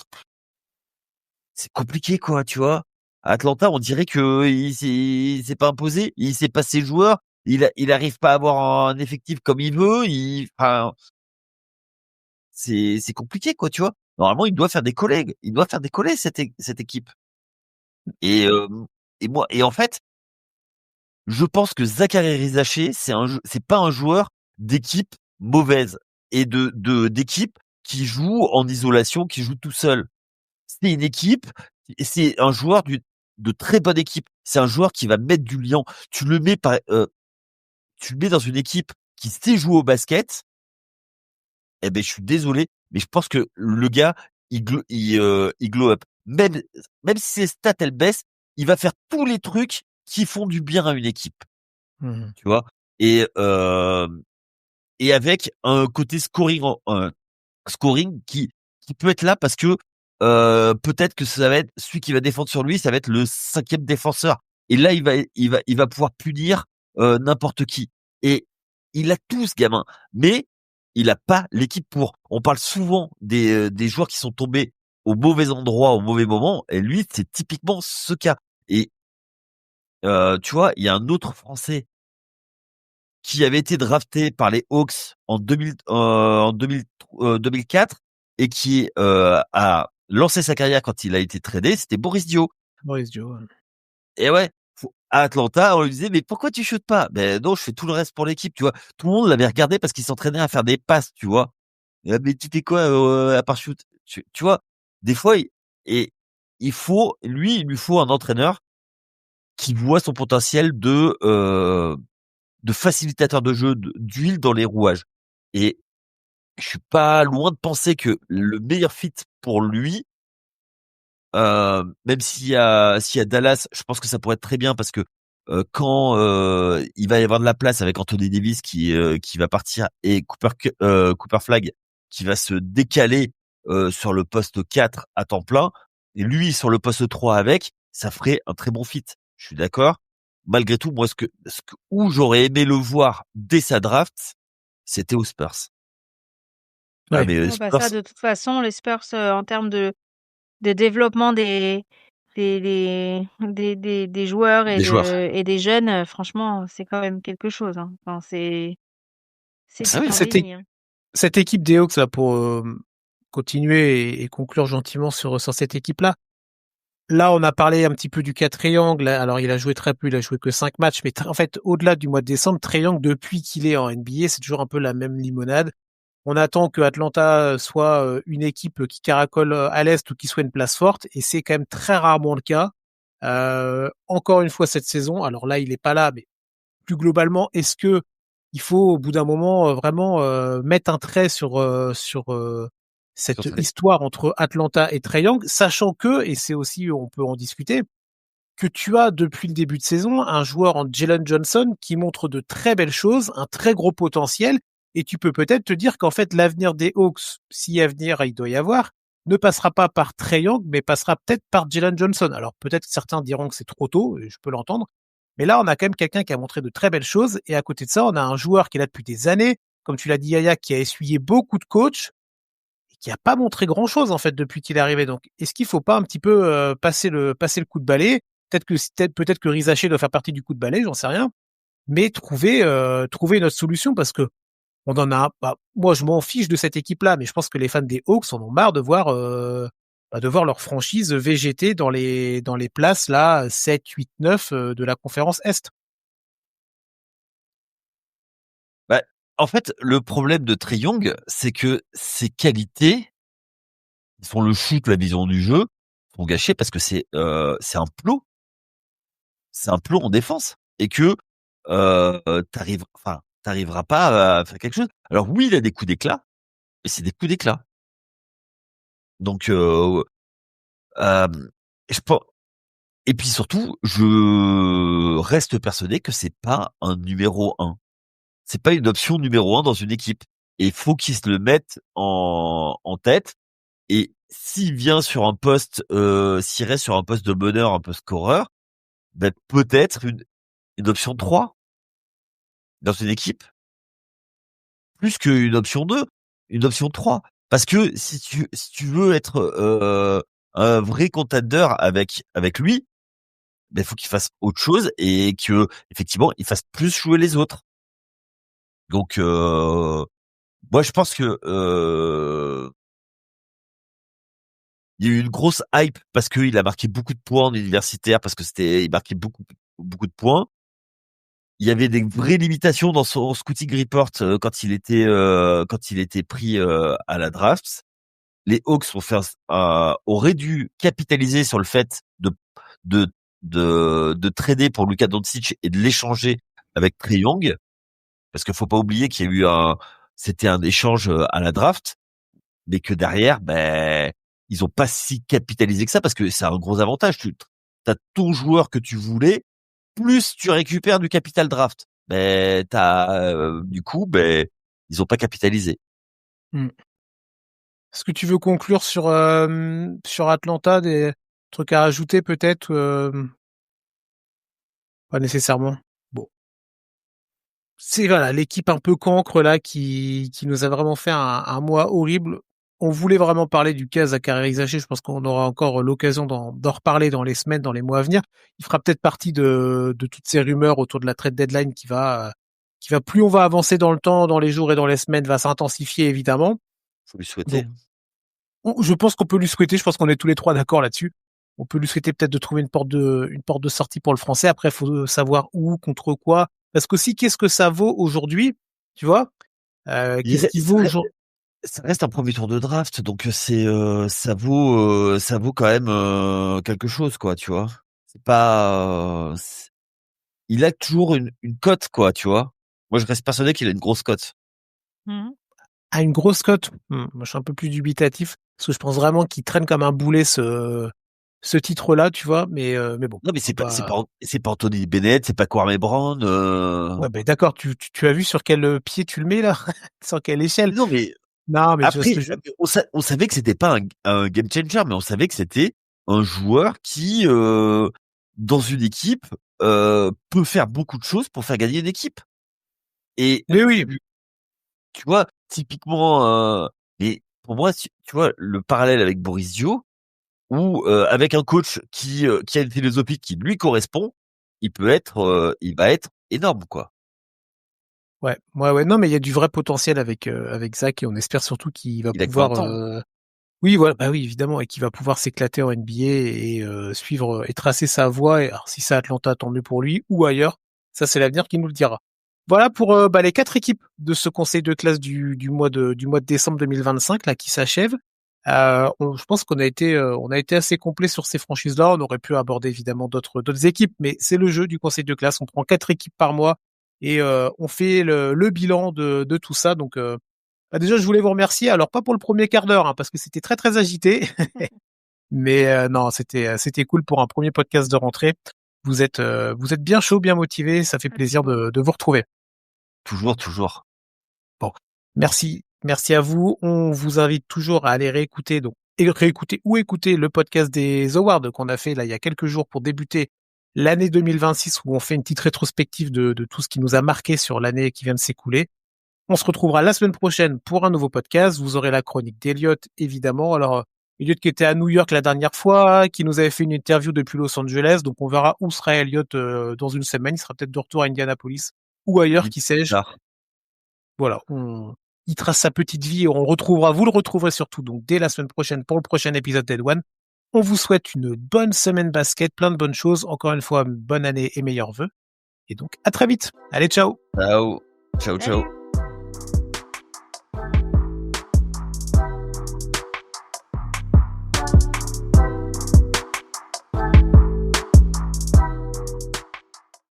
c'est compliqué quoi, tu vois. À Atlanta, on dirait que il s'est pas imposé, il s'est passé joueur, il arrive pas à avoir un effectif comme il veut, enfin, c'est compliqué quoi, tu vois. Normalement, il doit faire des collègues, il doit faire des collègues cette équipe. Et et en fait, je pense que Zachary Rizaché, c'est pas un joueur d'équipe mauvaise et d'équipe qui joue en isolation, qui joue tout seul. C'est une équipe, et c'est un joueur de très bonne équipe. C'est un joueur qui va mettre du liant. Tu le mets dans une équipe qui sait jouer au basket. Eh ben, je suis désolé, mais je pense que le gars, il glow up. Même si ses stats elles baissent, il va faire tous les trucs qui font du bien à une équipe. Mhm. Tu vois? Et et avec un côté scoring qui peut être là parce que peut-être que ça va être celui qui va défendre sur lui, ça va être le cinquième défenseur. Et là, il va pouvoir punir n'importe qui. Et il a tout ce gamin, mais il a pas l'équipe pour. On parle souvent des joueurs qui sont tombés au mauvais endroit au mauvais moment, et lui, c'est typiquement ce cas. Et tu vois, il y a un autre Français qui avait été drafté par les Hawks en 2004 et qui a lancé sa carrière quand il a été tradé, c'était Boris Dio. Maurice Dio. Et ouais, à Atlanta, on lui disait mais pourquoi tu shootes pas? Ben non, je fais tout le reste pour l'équipe, tu vois. Tout le monde l'avait regardé parce qu'il s'entraînait à faire des passes, tu vois. Mais tu fais quoi à part shoot? Tu vois, des fois et il lui faut un entraîneur qui voit son potentiel de facilitateur de jeu, d'huile dans les rouages. Et je suis pas loin de penser que le meilleur fit pour lui, même s'il y a Dallas, je pense que ça pourrait être très bien parce que quand il va y avoir de la place avec Anthony Davis qui va partir et Cooper Flag qui va se décaler sur le poste 4 à temps plein et lui sur le poste 3 avec, ça ferait un très bon fit. Je suis d'accord. Malgré tout, moi où j'aurais aimé le voir dès sa draft, c'était aux Spurs. Ah Ouais. mais les Ouais, bah, ça, Spurs, de toute façon, les Spurs, en termes de développement des joueurs des joueurs. et des jeunes, franchement, c'est quand même quelque chose, hein. Enfin, c'est du Ah oui. pain béni, hein. Cette équipe des Hawks là pour continuer et conclure gentiment sur cette équipe-là. Là, on a parlé un petit peu du cas Trae Young. Là, alors, il a joué très peu, il a joué que 5 matchs. Mais en fait, au-delà du mois de décembre, Trae Young, depuis qu'il est en NBA, c'est toujours un peu la même limonade. On attend que Atlanta soit une équipe qui caracole à l'Est ou qui soit une place forte. Et c'est quand même très rarement le cas. Encore une fois cette saison. Alors là, il est pas là, mais plus globalement, est-ce que il faut au bout d'un moment vraiment mettre un trait sur Sur cette cette équipe. histoire entre Atlanta et Trae Young, sachant que, et c'est aussi, on peut en discuter, que tu as depuis le début de saison un joueur en Jalen Johnson qui montre de très belles choses, un très gros potentiel, et tu peux peut-être te dire qu'en fait l'avenir des Hawks, si avenir il doit y avoir, ne passera pas par Trae Young, mais passera peut-être par Jalen Johnson. Alors peut-être que certains diront que c'est trop tôt, et je peux l'entendre, mais là on a quand même quelqu'un qui a montré de très belles choses, et à côté de ça, on a un joueur qui est là depuis des années, comme tu l'as dit Yaya, qui a essuyé beaucoup de coachs, et qui a pas montré grand-chose en fait depuis qu'il est arrivé. Donc est-ce qu'il faut pas un petit peu passer le coup de balai? Peut-être que Rizaché doit faire partie du coup de balai, j'en sais rien. Mais trouver une autre solution parce que on en a, bah, moi, je m'en fiche de cette équipe-là, mais je pense que les fans des Hawks en ont marre de voir leur franchise végéter dans les places, là, 7, 8, 9, de la conférence Est. Bah, en fait, le problème de Trae Young, c'est que ses qualités, qui sont le shoot, la vision du jeu, sont gâchées parce que c'est un plot. C'est un plot en défense. Et que t'arriveras pas à faire quelque chose. Alors oui, il a des coups d'éclat, mais c'est des coups d'éclat. Donc euh, je pense. Et puis surtout, je reste persuadé que c'est pas un numéro un. C'est pas une option numéro un dans une équipe. Et il faut qu'ils se le mettent en tête. Et s'il vient sur un poste, s'il reste sur un poste de meneur, un peu scoreur, ben peut-être une option 3 dans une équipe, plus qu'une option 2, une option 3. Parce que si tu veux être un vrai contender avec lui, ben faut qu'il fasse autre chose et que effectivement il fasse plus jouer les autres. Donc moi je pense que il y a eu une grosse hype parce qu'il a marqué beaucoup de points en universitaire, parce que il marquait beaucoup de points. Il y avait des vraies limitations dans son scouting report quand il était pris à la draft. Les Hawks auraient dû capitaliser sur le fait de de trader pour Luka Doncic et de l'échanger avec Trae Young, parce qu'il faut pas oublier qu'il y a eu c'était un échange à la draft, mais que derrière, ben, ils ont pas si capitalisé que ça, parce que c'est un gros avantage. Tu as ton joueur que tu voulais, plus tu récupères du capital draft. Ben, du coup, ben, ils ont pas capitalisé. Hmm. Est-ce que tu veux conclure sur Atlanta, des trucs à ajouter peut-être, pas nécessairement. Bon, c'est voilà l'équipe un peu cancre là qui nous a vraiment fait un mois horrible. On voulait vraiment parler du cas Zachary Zaché. Je pense qu'on aura encore l'occasion d'en reparler dans les semaines, dans les mois à venir. Il fera peut-être partie de toutes ces rumeurs autour de la trade deadline qui va plus on va avancer dans le temps, dans les jours et dans les semaines, va s'intensifier évidemment. Faut lui souhaiter. Donc je pense qu'on peut lui souhaiter, je pense qu'on est tous les trois d'accord là-dessus. On peut lui souhaiter peut-être de trouver une porte de sortie pour le français. Après, il faut savoir où, contre quoi. Parce qu'aussi, qu'est-ce que ça vaut aujourd'hui? Tu vois? Qu'est-ce qui vaut aujourd'hui? Ça reste un premier tour de draft, donc ça vaut quand même quelque chose, quoi, tu vois. C'est pas, il a toujours une cote, quoi, tu vois. Moi, je reste persuadé qu'il a une grosse cote. Mmh. À une grosse cote. Moi, je suis un peu plus dubitatif. Parce que je pense vraiment qu'il traîne comme un boulet ce titre-là, tu vois. Mais bon. Non, mais Faut pas... c'est pas Anthony Bennett, c'est pas Kwame Brown. Ouais, ben d'accord, tu as vu sur quel pied tu le mets là? Sur quelle échelle? Non, mais Non, mais tu vois ce que après, je... on savait que c'était pas un game changer, mais on savait que c'était un joueur qui, dans une équipe, peut faire beaucoup de choses pour faire gagner une équipe. Et Mais oui, tu vois, typiquement, et pour moi, tu vois, le parallèle avec Boris Dio, ou avec un coach qui a une philosophie qui lui correspond, il va être énorme, quoi. ouais. Non, mais il y a du vrai potentiel avec Zach et on espère surtout qu'il va Il a que pouvoir, 20 ans. oui, voilà, bah oui, évidemment, et qu'il va pouvoir s'éclater en NBA et suivre et tracer sa voie. Et alors, si c'est Atlanta, tant mieux pour lui, ou ailleurs, ça c'est l'avenir qui nous le dira. Voilà pour les 4 équipes de ce conseil de classe du mois de décembre 2025 là qui s'achève. Je pense qu'on a été assez complet sur ces franchises-là. On aurait pu aborder évidemment d'autres équipes, mais c'est le jeu du conseil de classe. On prend 4 équipes par mois et on fait le bilan de tout ça. Donc bah déjà, je voulais vous remercier. Alors pas pour le premier quart d'heure, hein, parce que c'était très très agité, mais non, c'était cool pour un premier podcast de rentrée. Vous êtes bien chaud, bien motivé. Ça fait plaisir de vous retrouver. Toujours, toujours. Bon, merci à vous. On vous invite toujours à aller réécouter donc et réécouter ou écouter le podcast des Awards qu'on a fait là il y a quelques jours pour débuter l'année 2026 où on fait une petite rétrospective de tout ce qui nous a marqué sur l'année qui vient de s'écouler. On se retrouvera la semaine prochaine pour un nouveau podcast. Vous aurez la chronique d'Eliott, évidemment. Alors, Eliott qui était à New York la dernière fois, qui nous avait fait une interview depuis Los Angeles. Donc, on verra où sera Eliott dans une semaine. Il sera peut-être de retour à Indianapolis ou ailleurs, qui sais-je. voilà, il trace sa petite vie et vous le retrouverez surtout donc dès la semaine prochaine pour le prochain épisode Dead One. On vous souhaite une bonne semaine basket, plein de bonnes choses. Encore une fois, bonne année et meilleurs vœux. Et donc, à très vite. Allez, ciao. Ciao. Ciao, Salut. ciao.